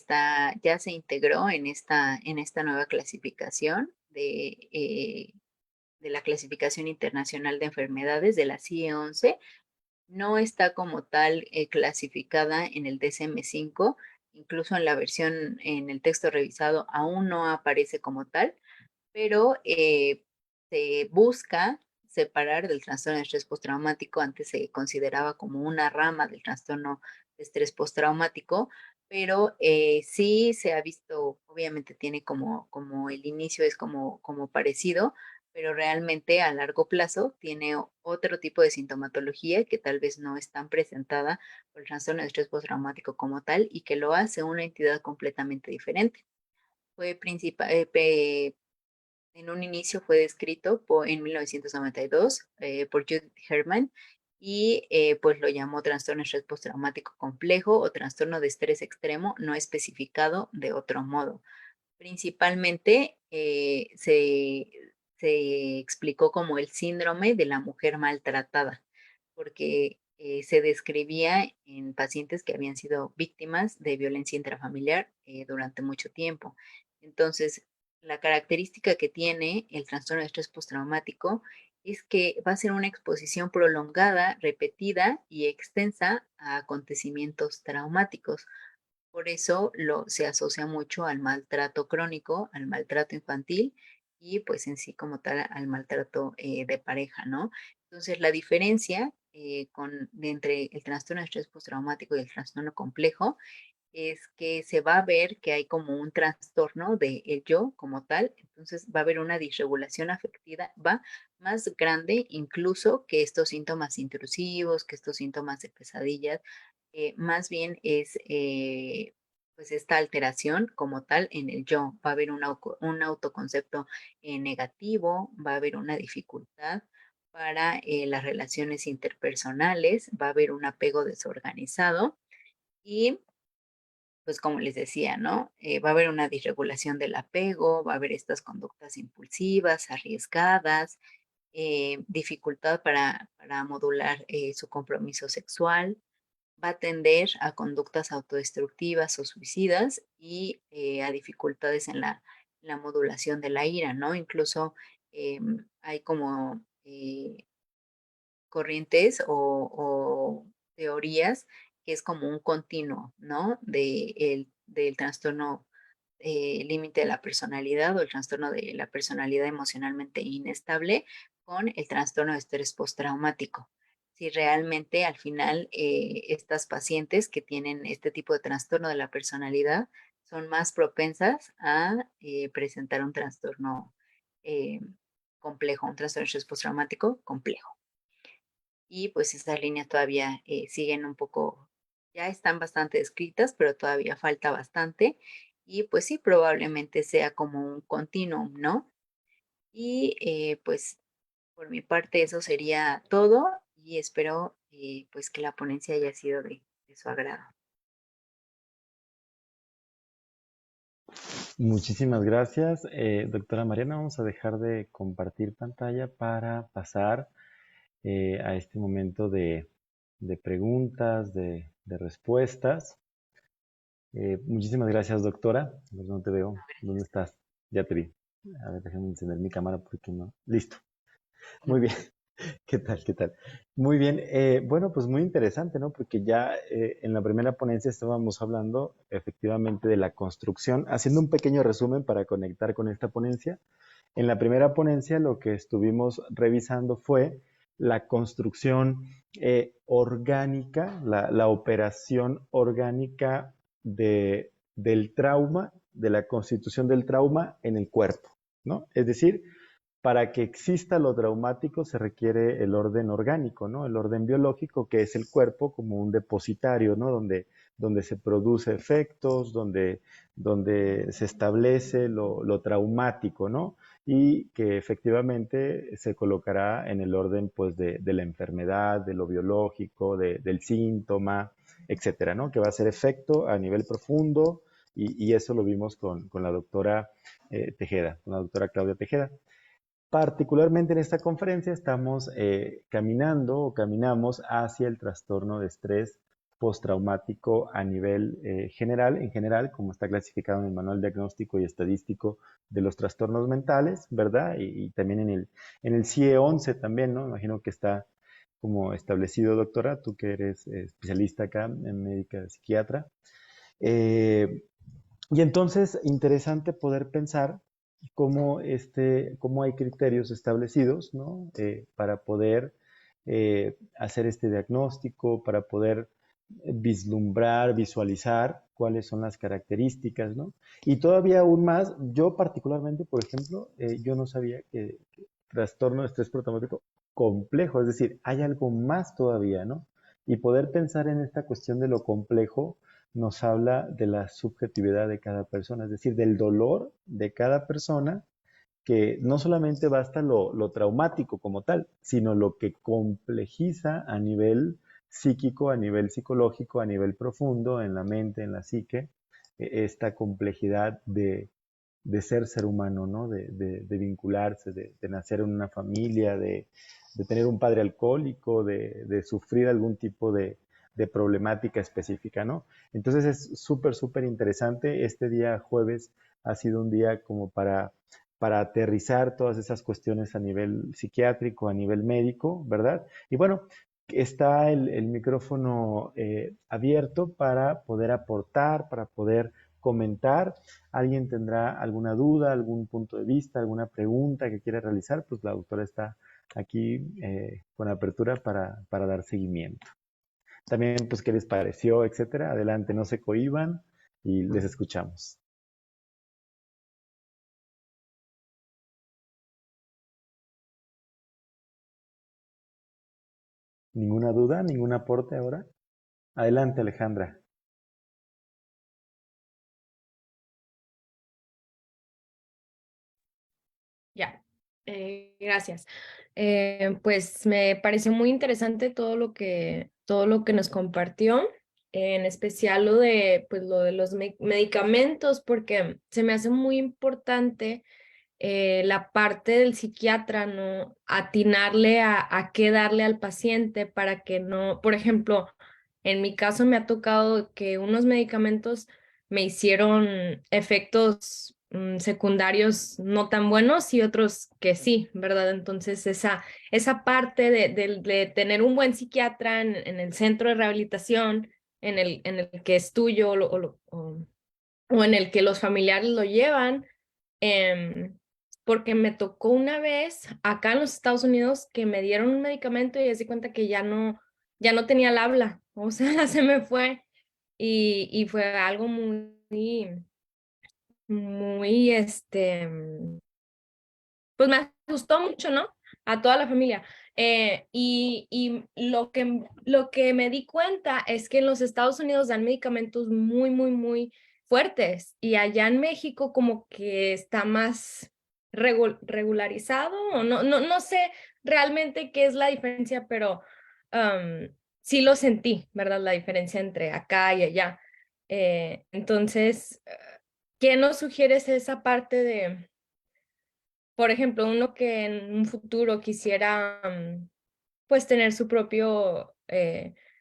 ya se integró en esta nueva clasificación de la clasificación internacional de enfermedades de la CIE-11. No está como tal clasificada en el DSM-5, incluso en la versión, en el texto revisado, aún no aparece como tal, pero se busca separar del trastorno de estrés postraumático. Antes se consideraba como una rama del trastorno de estrés postraumático, pero sí se ha visto, obviamente tiene como el inicio es como parecido, pero realmente a largo plazo tiene otro tipo de sintomatología que tal vez no es tan presentada por el trastorno de estrés postraumático como tal y que lo hace una entidad completamente diferente. Fue en un inicio fue descrito en 1992 por Jude Herman y pues lo llamó trastorno de estrés postraumático complejo o trastorno de estrés extremo no especificado de otro modo. Principalmente se explicó como el síndrome de la mujer maltratada, porque se describía en pacientes que habían sido víctimas de violencia intrafamiliar durante mucho tiempo. Entonces, la característica que tiene el trastorno de estrés postraumático es que va a ser una exposición prolongada, repetida y extensa a acontecimientos traumáticos. Por eso se asocia mucho al maltrato crónico, al maltrato infantil y pues en sí como tal al maltrato de pareja, ¿no? Entonces la diferencia entre el trastorno de estrés postraumático y el trastorno complejo es que se va a ver que hay como un trastorno del yo como tal, entonces va a haber una disregulación afectiva, va más grande incluso que estos síntomas intrusivos, que estos síntomas de pesadillas, más bien es pues esta alteración como tal en el yo, va a haber un autoconcepto negativo, va a haber una dificultad para las relaciones interpersonales, va a haber un apego desorganizado y pues como les decía, ¿no? Va a haber una disregulación del apego, va a haber estas conductas impulsivas, arriesgadas, dificultad para modular su compromiso sexual, va a tender a conductas autodestructivas o suicidas y a dificultades en la modulación de la ira, ¿no? Incluso hay como corrientes o teorías que es como un continuo, ¿no? Del trastorno límite de la personalidad o el trastorno de la personalidad emocionalmente inestable con el trastorno de estrés postraumático. Si realmente al final estas pacientes que tienen este tipo de trastorno de la personalidad son más propensas a presentar un trastorno eh, complejo, un trastorno de estrés postraumático complejo. Y pues estas líneas todavía siguen un poco, ya están bastante descritas, pero todavía falta bastante. Y pues sí, probablemente sea como un continuum, ¿no? Y pues por mi parte eso sería todo y espero pues que la ponencia haya sido de su agrado.
Muchísimas gracias, doctora Mariana. Vamos a dejar de compartir pantalla para pasar a este momento de preguntas, de respuestas. Muchísimas gracias, doctora. Pues no te veo. ¿Dónde estás? Ya te vi. A ver, déjame encender mi cámara porque no. Listo. Muy bien. ¿Qué tal? ¿Qué tal? Muy bien. Bueno, pues muy interesante, ¿no? Porque ya en la primera ponencia estábamos hablando efectivamente de la construcción, haciendo un pequeño resumen para conectar con esta ponencia. En la primera ponencia lo que estuvimos revisando fue la construcción orgánica, la operación orgánica del trauma, de la constitución del trauma en el cuerpo, ¿no? Es decir, para que exista lo traumático se requiere el orden orgánico, ¿no? El orden biológico, que es el cuerpo como un depositario, ¿no? Donde se produce efectos, donde se establece lo traumático, ¿no? Y que efectivamente se colocará en el orden, pues, de la enfermedad, de lo biológico, del síntoma, etcétera, ¿no? Que va a ser efecto a nivel profundo y eso lo vimos con la doctora Tejeda, con la doctora Claudia Tejeda. Particularmente en esta conferencia estamos caminando o caminamos hacia el trastorno de estrés postraumático a nivel general, en general, como está clasificado en el Manual Diagnóstico y Estadístico de los Trastornos Mentales, ¿verdad? Y también en el CIE 11 también, ¿no? Imagino que está como establecido, doctora, tú que eres especialista acá en médica psiquiatra. Y entonces, interesante poder pensar cómo hay criterios establecidos, ¿no? Para poder hacer este diagnóstico, para poder vislumbrar, visualizar cuáles son las características, ¿no? Y todavía aún más, yo particularmente, por ejemplo, yo no sabía que trastorno de estrés postraumático complejo, es decir, hay algo más todavía, ¿no? Y poder pensar en esta cuestión de lo complejo nos habla de la subjetividad de cada persona, es decir, del dolor de cada persona, que no solamente basta lo traumático como tal, sino lo que complejiza a nivel psíquico, a nivel psicológico, a nivel profundo, en la mente, en la psique, esta complejidad de ser humano, ¿no? De vincularse, de nacer en una familia, de tener un padre alcohólico, de sufrir algún tipo de problemática específica, ¿no? Entonces es súper, súper interesante. Este día jueves ha sido un día como para aterrizar todas esas cuestiones a nivel psiquiátrico, a nivel médico, ¿verdad? Y bueno, está el micrófono abierto para poder aportar, para poder comentar. ¿Alguien tendrá alguna duda, algún punto de vista, alguna pregunta que quiera realizar? Pues la doctora está aquí con apertura para dar seguimiento. También, pues, ¿qué les pareció, etcétera? Adelante, no se cohíban y les escuchamos. ¿Ninguna duda? ¿Ningún aporte ahora? Adelante, Alejandra.
Ya, gracias. Pues me pareció muy interesante todo lo que nos compartió, en especial pues, lo de los medicamentos, porque se me hace muy importante la parte del psiquiatra, ¿no? Atinarle a qué darle al paciente para que no, por ejemplo, en mi caso me ha tocado que unos medicamentos me hicieron efectos secundarios no tan buenos y otros que sí, ¿verdad? Entonces esa parte de tener un buen psiquiatra en el centro de rehabilitación, en el que es tuyo o en el que los familiares lo llevan, porque me tocó una vez acá en los Estados Unidos que me dieron un medicamento y me di cuenta que ya no tenía el habla, o sea, se me fue y fue algo muy, pues me asustó mucho, ¿no? A toda la familia. Y lo que me di cuenta es que en los Estados Unidos dan medicamentos muy fuertes y allá en México como que está más regularizado, o no sé realmente qué es la diferencia, pero sí lo sentí, ¿verdad? La diferencia entre acá y allá. Entonces, ¿qué nos sugieres esa parte de, por ejemplo, uno que en un futuro quisiera pues tener su propio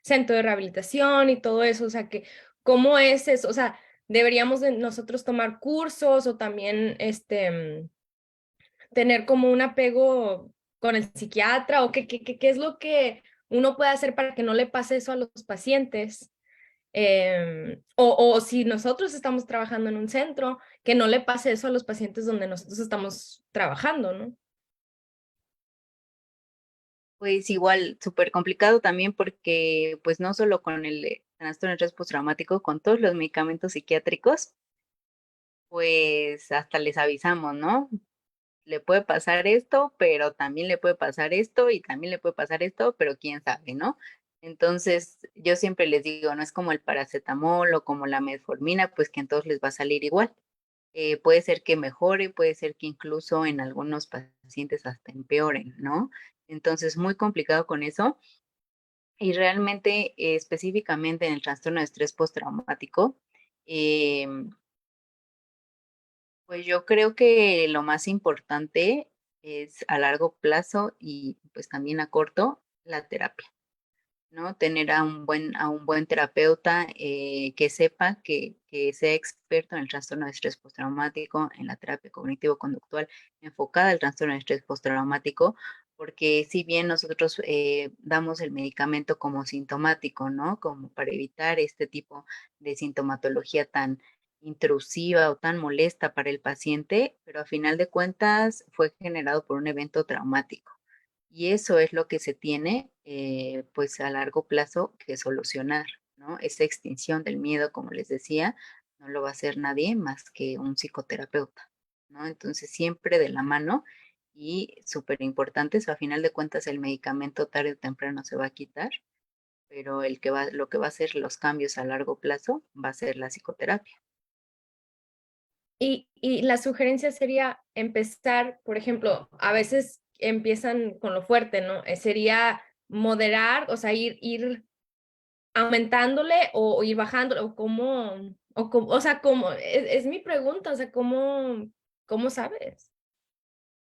centro de rehabilitación y todo eso? O sea, que, ¿cómo es eso? O sea, ¿deberíamos de nosotros tomar cursos o también tener como un apego con el psiquiatra? ¿O qué es lo que uno puede hacer para que no le pase eso a los pacientes? O si nosotros estamos trabajando en un centro, que no le pase eso a los pacientes donde nosotros estamos trabajando, ¿no?
Pues igual, súper complicado también porque pues no solo con el trastorno de estrés postraumático, con todos los medicamentos psiquiátricos, pues hasta les avisamos, ¿no? Le puede pasar esto, pero también le puede pasar esto y también le puede pasar esto, pero quién sabe, ¿no? Entonces, yo siempre les digo, no es como el paracetamol o como la metformina, pues que en todos les va a salir igual. Puede ser que mejore, puede ser que incluso en algunos pacientes hasta empeoren, ¿no? Entonces, muy complicado con eso. Y realmente, específicamente en el trastorno de estrés postraumático, eh, pues yo creo que lo más importante es a largo plazo y pues también a corto, la terapia, ¿no? Tener a un buen terapeuta que sepa, que sea experto en el trastorno de estrés postraumático, en la terapia cognitivo-conductual enfocada al trastorno de estrés postraumático, porque si bien nosotros damos el medicamento como sintomático, ¿no? Como para evitar este tipo de sintomatología tan intrusiva o tan molesta para el paciente, pero a final de cuentas fue generado por un evento traumático. Y eso es lo que se tiene, pues a largo plazo que solucionar, ¿no? Esa extinción del miedo, como les decía, no lo va a hacer nadie más que un psicoterapeuta, ¿no? Entonces siempre de la mano y súper importante, eso a final de cuentas el medicamento tarde o temprano se va a quitar, pero lo que va a hacer los cambios a largo plazo va a ser la psicoterapia.
Y la sugerencia sería empezar, por ejemplo, a veces empiezan con lo fuerte, ¿no? Sería moderar, o sea, ir aumentándole o ir bajándole, o sea, ¿cómo? Es mi pregunta, o sea, ¿cómo sabes?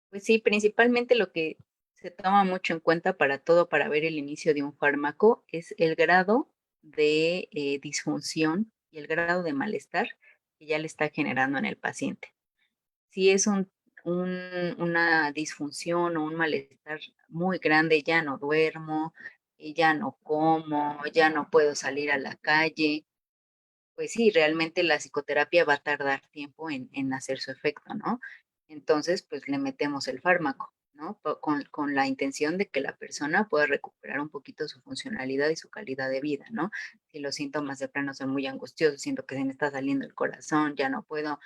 Pues sí, principalmente lo que se toma mucho en cuenta para todo, para ver el inicio de un fármaco, es el grado de disfunción y el grado de malestar que ya le está generando en el paciente. Si es una disfunción o un malestar muy grande, ya no duermo, ya no como, ya no puedo salir a la calle, pues sí, realmente la psicoterapia va a tardar tiempo en hacer su efecto, ¿no? Entonces, pues le metemos el fármaco, ¿no? Con la intención de que la persona pueda recuperar un poquito su funcionalidad y su calidad de vida, ¿no? Si los síntomas de plano son muy angustiosos, siento que se me está saliendo el corazón, ya no puedo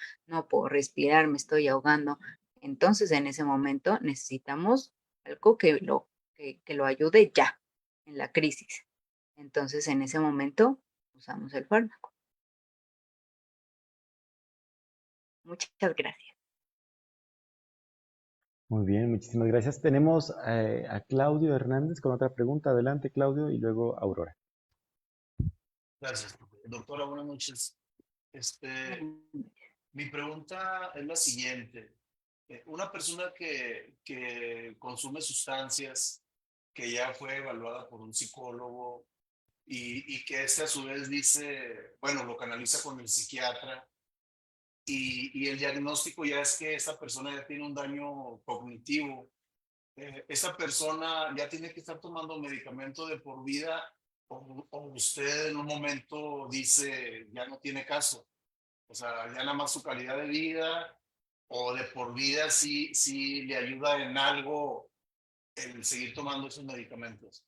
respirar, me estoy ahogando. Entonces, en ese momento necesitamos algo que lo ayude ya, en la crisis. Entonces, en ese momento, usamos el fármaco. Muchas gracias.
Muy bien, muchísimas gracias. Tenemos a Claudio Hernández con otra pregunta. Adelante, Claudio, y luego Aurora.
Gracias, doctora. Buenas noches. Mi pregunta es la siguiente. Una persona que consume sustancias, que ya fue evaluada por un psicólogo y que a su vez dice, bueno, lo canaliza con el psiquiatra y el diagnóstico ya es que esta persona ya tiene un daño cognitivo. ¿Esa persona ya tiene que estar tomando medicamento de por vida o usted en un momento dice ya no tiene caso? O sea, ya nada más su calidad de vida o de por vida sí le ayuda en algo el seguir tomando esos medicamentos.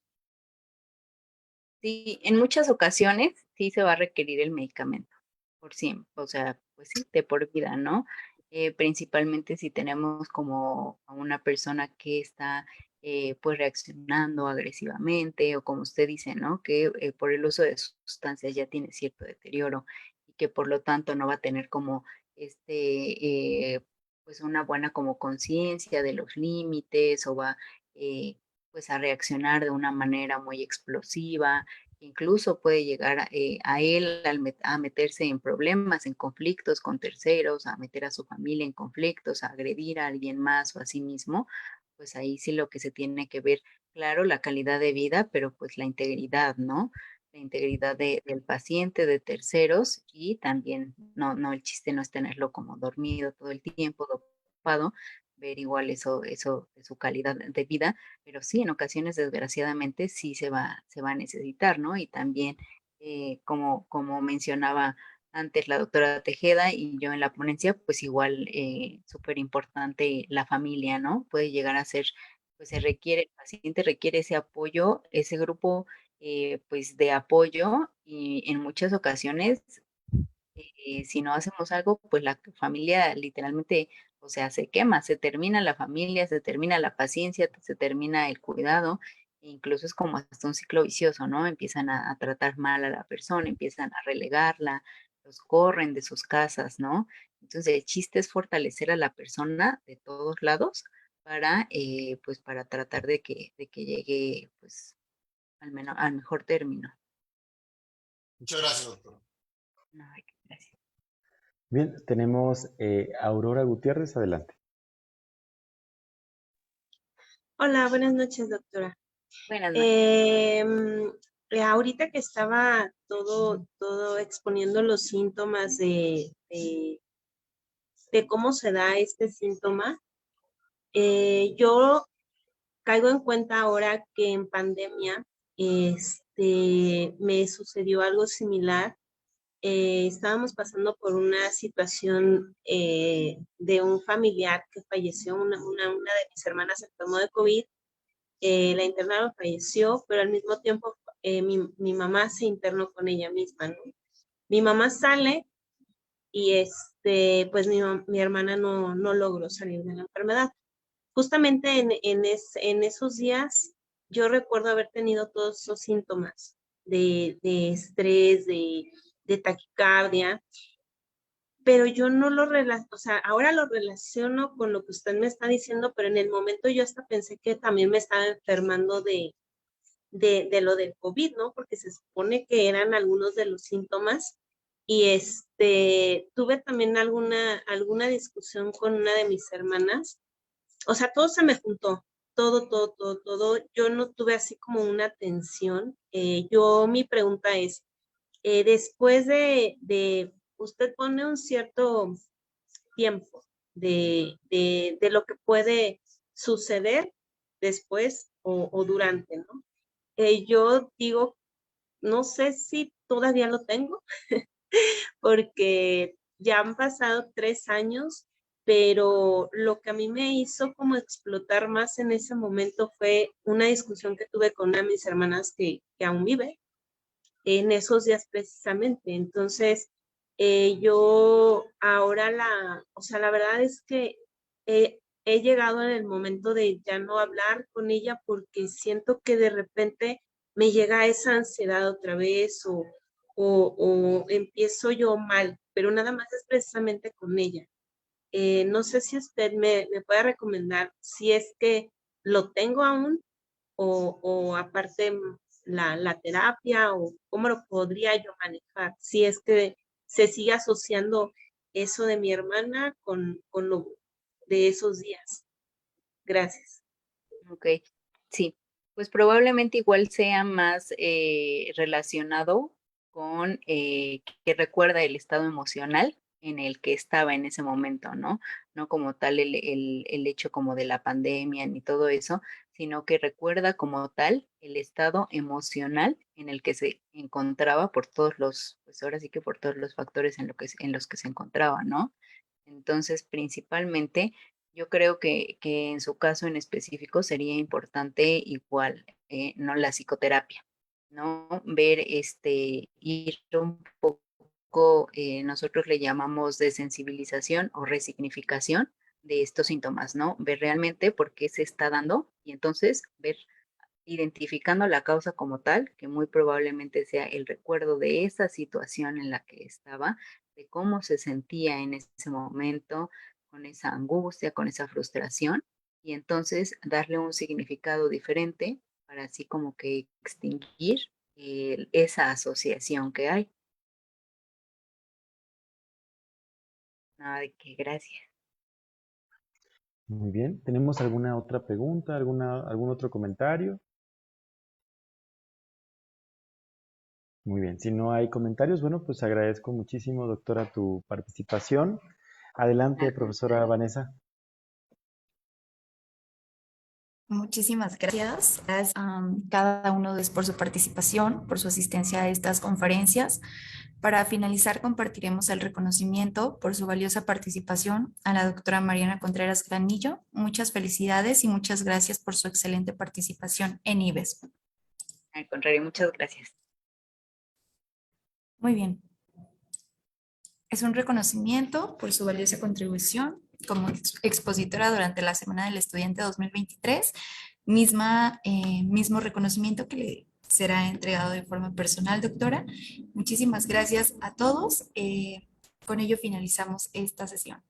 Sí, en muchas ocasiones sí se va a requerir el medicamento por siempre, o sea, pues sí, de por vida, ¿no? Principalmente si tenemos como a una persona que está pues reaccionando agresivamente o como usted dice, ¿no? Que por el uso de sustancias ya tiene cierto deterioro y que por lo tanto no va a tener como pues una buena como conciencia de los límites o va eh, pues a reaccionar de una manera muy explosiva, incluso puede llegar a él a meterse en problemas, en conflictos con terceros, a meter a su familia en conflictos, a agredir a alguien más o a sí mismo, pues ahí sí lo que se tiene que ver, claro, la calidad de vida, pero pues la integridad, ¿no? La integridad del paciente, de terceros y también, no, el chiste no es tenerlo como dormido todo el tiempo, dopado, ver igual eso de su calidad de vida, pero sí, en ocasiones, desgraciadamente, sí se va a necesitar, ¿no? Y también, como mencionaba antes la doctora Tejeda y yo en la ponencia, pues igual súper importante la familia, ¿no? Puede llegar a ser, pues el paciente requiere ese apoyo, ese grupo, pues de apoyo y en muchas ocasiones si no hacemos algo, pues la familia literalmente, o sea, se quema, se termina la familia, se termina la paciencia, se termina el cuidado, e incluso es como hasta un ciclo vicioso, ¿no? Empiezan a tratar mal a la persona, empiezan a relegarla, los corren de sus casas, ¿no? Entonces el chiste es fortalecer a la persona de todos lados para, pues, para tratar de que llegue, pues, al mejor término.
Muchas gracias, doctor.
No, gracias.
Bien, tenemos a Aurora Gutiérrez. Adelante.
Hola, buenas noches, doctora.
Buenas noches.
Ahorita que estaba todo exponiendo los síntomas de cómo se da este síntoma, yo caigo en cuenta ahora que en pandemia me sucedió algo similar. Estábamos pasando por una situación de un familiar que falleció, una de mis hermanas se enfermó de COVID, la internaron, falleció, pero al mismo tiempo mi mamá se internó con ella misma, ¿no? Mi mamá sale y pues mi hermana no logró salir de la enfermedad. Justamente en esos días yo recuerdo haber tenido todos esos síntomas de estrés, de taquicardia, pero yo no lo relaciono, o sea, ahora lo relaciono con lo que usted me está diciendo, pero en el momento yo hasta pensé que también me estaba enfermando de lo del COVID, ¿no? Porque se supone que eran algunos de los síntomas y tuve también alguna discusión con una de mis hermanas, o sea, todo se me juntó, todo, yo no tuve así como una tensión, mi pregunta es, después de usted pone un cierto tiempo de lo que puede suceder después o durante, ¿no? Yo digo, no sé si todavía lo tengo, porque ya han pasado 3 años, pero lo que a mí me hizo como explotar más en ese momento fue una discusión que tuve con una de mis hermanas que aún vive en esos días precisamente. Entonces, yo ahora o sea, la verdad es que he llegado en el momento de ya no hablar con ella porque siento que de repente me llega esa ansiedad otra vez o empiezo yo mal, pero nada más es precisamente con ella. No sé si usted me puede recomendar si es que lo tengo aún o aparte la terapia o cómo lo podría yo manejar si es que se sigue asociando eso de mi hermana con lo de esos días. Gracias.
Ok, sí, pues probablemente igual sea más relacionado con que recuerda el estado emocional en el que estaba en ese momento, ¿no? No como tal el hecho como de la pandemia ni todo eso, sino que recuerda como tal el estado emocional en el que se encontraba por todos los, pues ahora sí que por todos los factores en los que se encontraba, ¿no? Entonces, principalmente yo creo que en su caso en específico sería importante igual, ¿no? La psicoterapia, ¿no? Ver, ir un poco, nosotros le llamamos desensibilización o resignificación de estos síntomas, ¿no? Ver realmente por qué se está dando y entonces ver, identificando la causa como tal, que muy probablemente sea el recuerdo de esa situación en la que estaba, de cómo se sentía en ese momento, con esa angustia, con esa frustración, y entonces darle un significado diferente para así como que extinguir esa asociación que hay. Nada de que gracias.
Muy bien. ¿Tenemos alguna otra pregunta, algún otro comentario? Muy bien. Si no hay comentarios, bueno, pues agradezco muchísimo, doctora, tu participación. Adelante,
Al
profesora
contrario.
Vanessa.
Muchísimas gracias a cada uno de ustedes por su participación, por su asistencia a estas conferencias. Para finalizar, compartiremos el reconocimiento por su valiosa participación a la doctora Mariana Contreras Granillo. Muchas felicidades y muchas gracias por su excelente participación en IBES.
Al contrario, muchas gracias.
Muy bien. Es un reconocimiento por su valiosa contribución como expositora durante la Semana del Estudiante 2023, mismo reconocimiento que le será entregado de forma personal, doctora. Muchísimas gracias a todos. Con ello finalizamos esta sesión.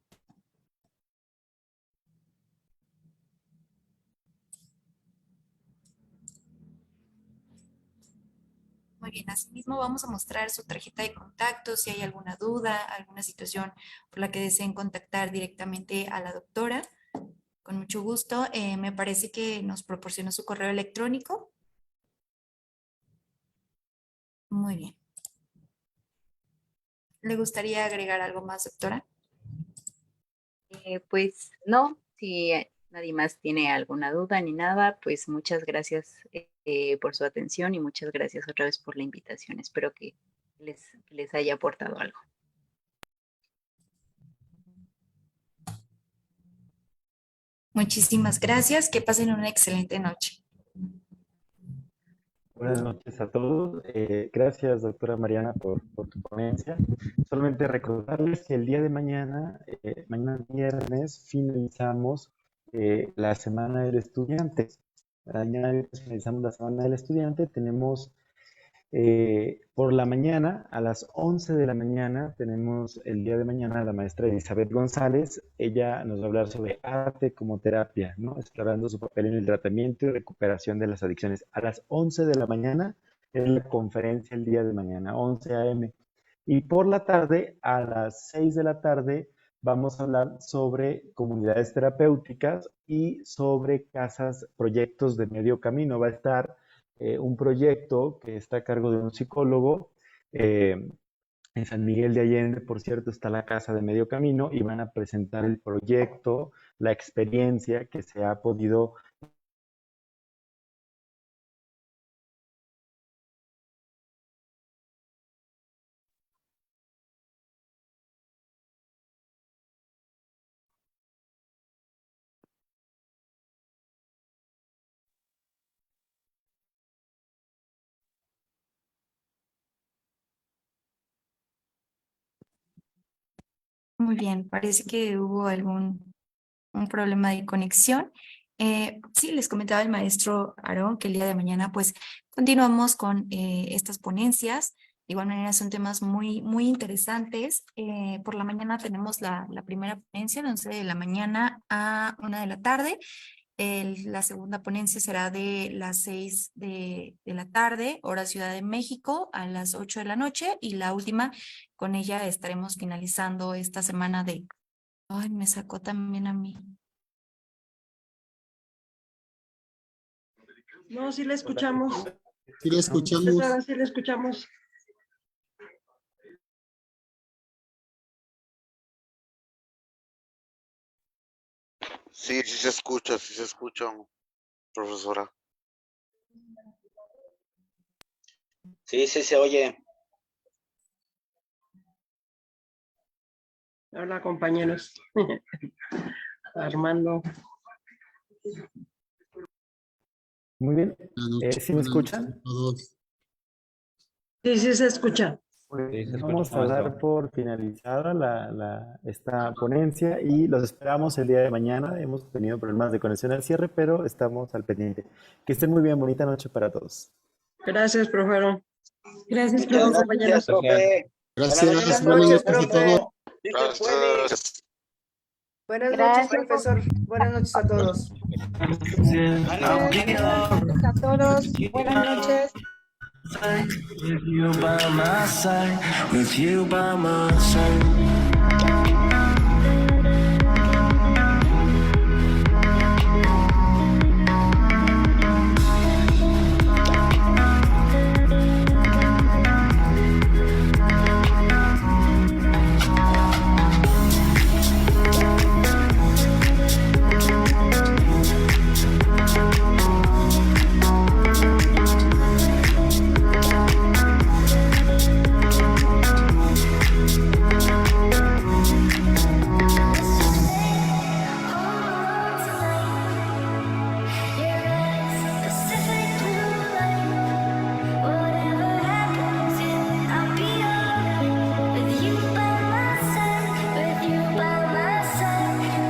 Muy bien, asimismo vamos a mostrar su tarjeta de contacto si hay alguna duda, alguna situación por la que deseen contactar directamente a la doctora. Con mucho gusto. Me parece que nos proporcionó su correo electrónico. Muy bien. ¿Le gustaría agregar algo más, doctora?
Pues no, si nadie más tiene alguna duda ni nada, pues muchas gracias por su atención y muchas gracias otra vez por la invitación. Espero que les haya aportado algo.
Muchísimas gracias. Que pasen una excelente noche.
Buenas noches a todos. Gracias, doctora Mariana, por tu ponencia. Solamente recordarles que el día de mañana, mañana viernes, finalizamos la Semana del Estudiante. Mañana viernes finalizamos la Semana del Estudiante. Tenemos por la mañana, a las 11 de la mañana, tenemos el día de mañana a la maestra Elizabeth González. Ella nos va a hablar sobre arte como terapia, ¿no? Explorando su papel en el tratamiento y recuperación de las adicciones. A las 11 de la mañana es la conferencia el día de mañana, 11 a.m. Y por la tarde, a las 6 de la tarde, vamos a hablar sobre comunidades terapéuticas y sobre casas, proyectos de medio camino. Va a estar un proyecto que está a cargo de un psicólogo, En San Miguel de Allende, por cierto, está la Casa de Medio Camino y van a presentar el proyecto, la experiencia que se ha podido
Muy bien, parece que hubo un problema de conexión. Sí, les comentaba el maestro Aarón que el día de mañana pues continuamos con estas ponencias. De igual manera son temas muy interesantes. Por la mañana tenemos la primera ponencia de 11 de la mañana a 1 de la tarde. La segunda ponencia será de las 6 de la tarde, hora Ciudad de México, a las 8 de la noche. Y la última, con ella estaremos finalizando esta semana de... Ay, me sacó también a mí.
No, sí la escuchamos.
Sí la escuchamos.
Profesora, sí la escuchamos.
Sí, sí se escucha, profesora.
Sí, sí se oye.
Hola, compañeros. Armando.
Muy bien. ¿Sí me
Buenas
escuchan?
noches a todos.
Sí, sí se escucha.
Vamos a dar por finalizada esta ponencia y los esperamos el día de mañana. Hemos tenido problemas de conexión al cierre, pero estamos al pendiente. Que estén muy bien. Bonita noche para todos.
Gracias, profesor. Gracias,
Muchas
compañeros.
gracias, profe.
Gracias, buenas noches a todos.
Sí se puede.
Gracias.
Buenas noches, profesor. Buenas noches a todos.
Buenas noches a todos. Buenas noches.
With you by my side, with you by my side.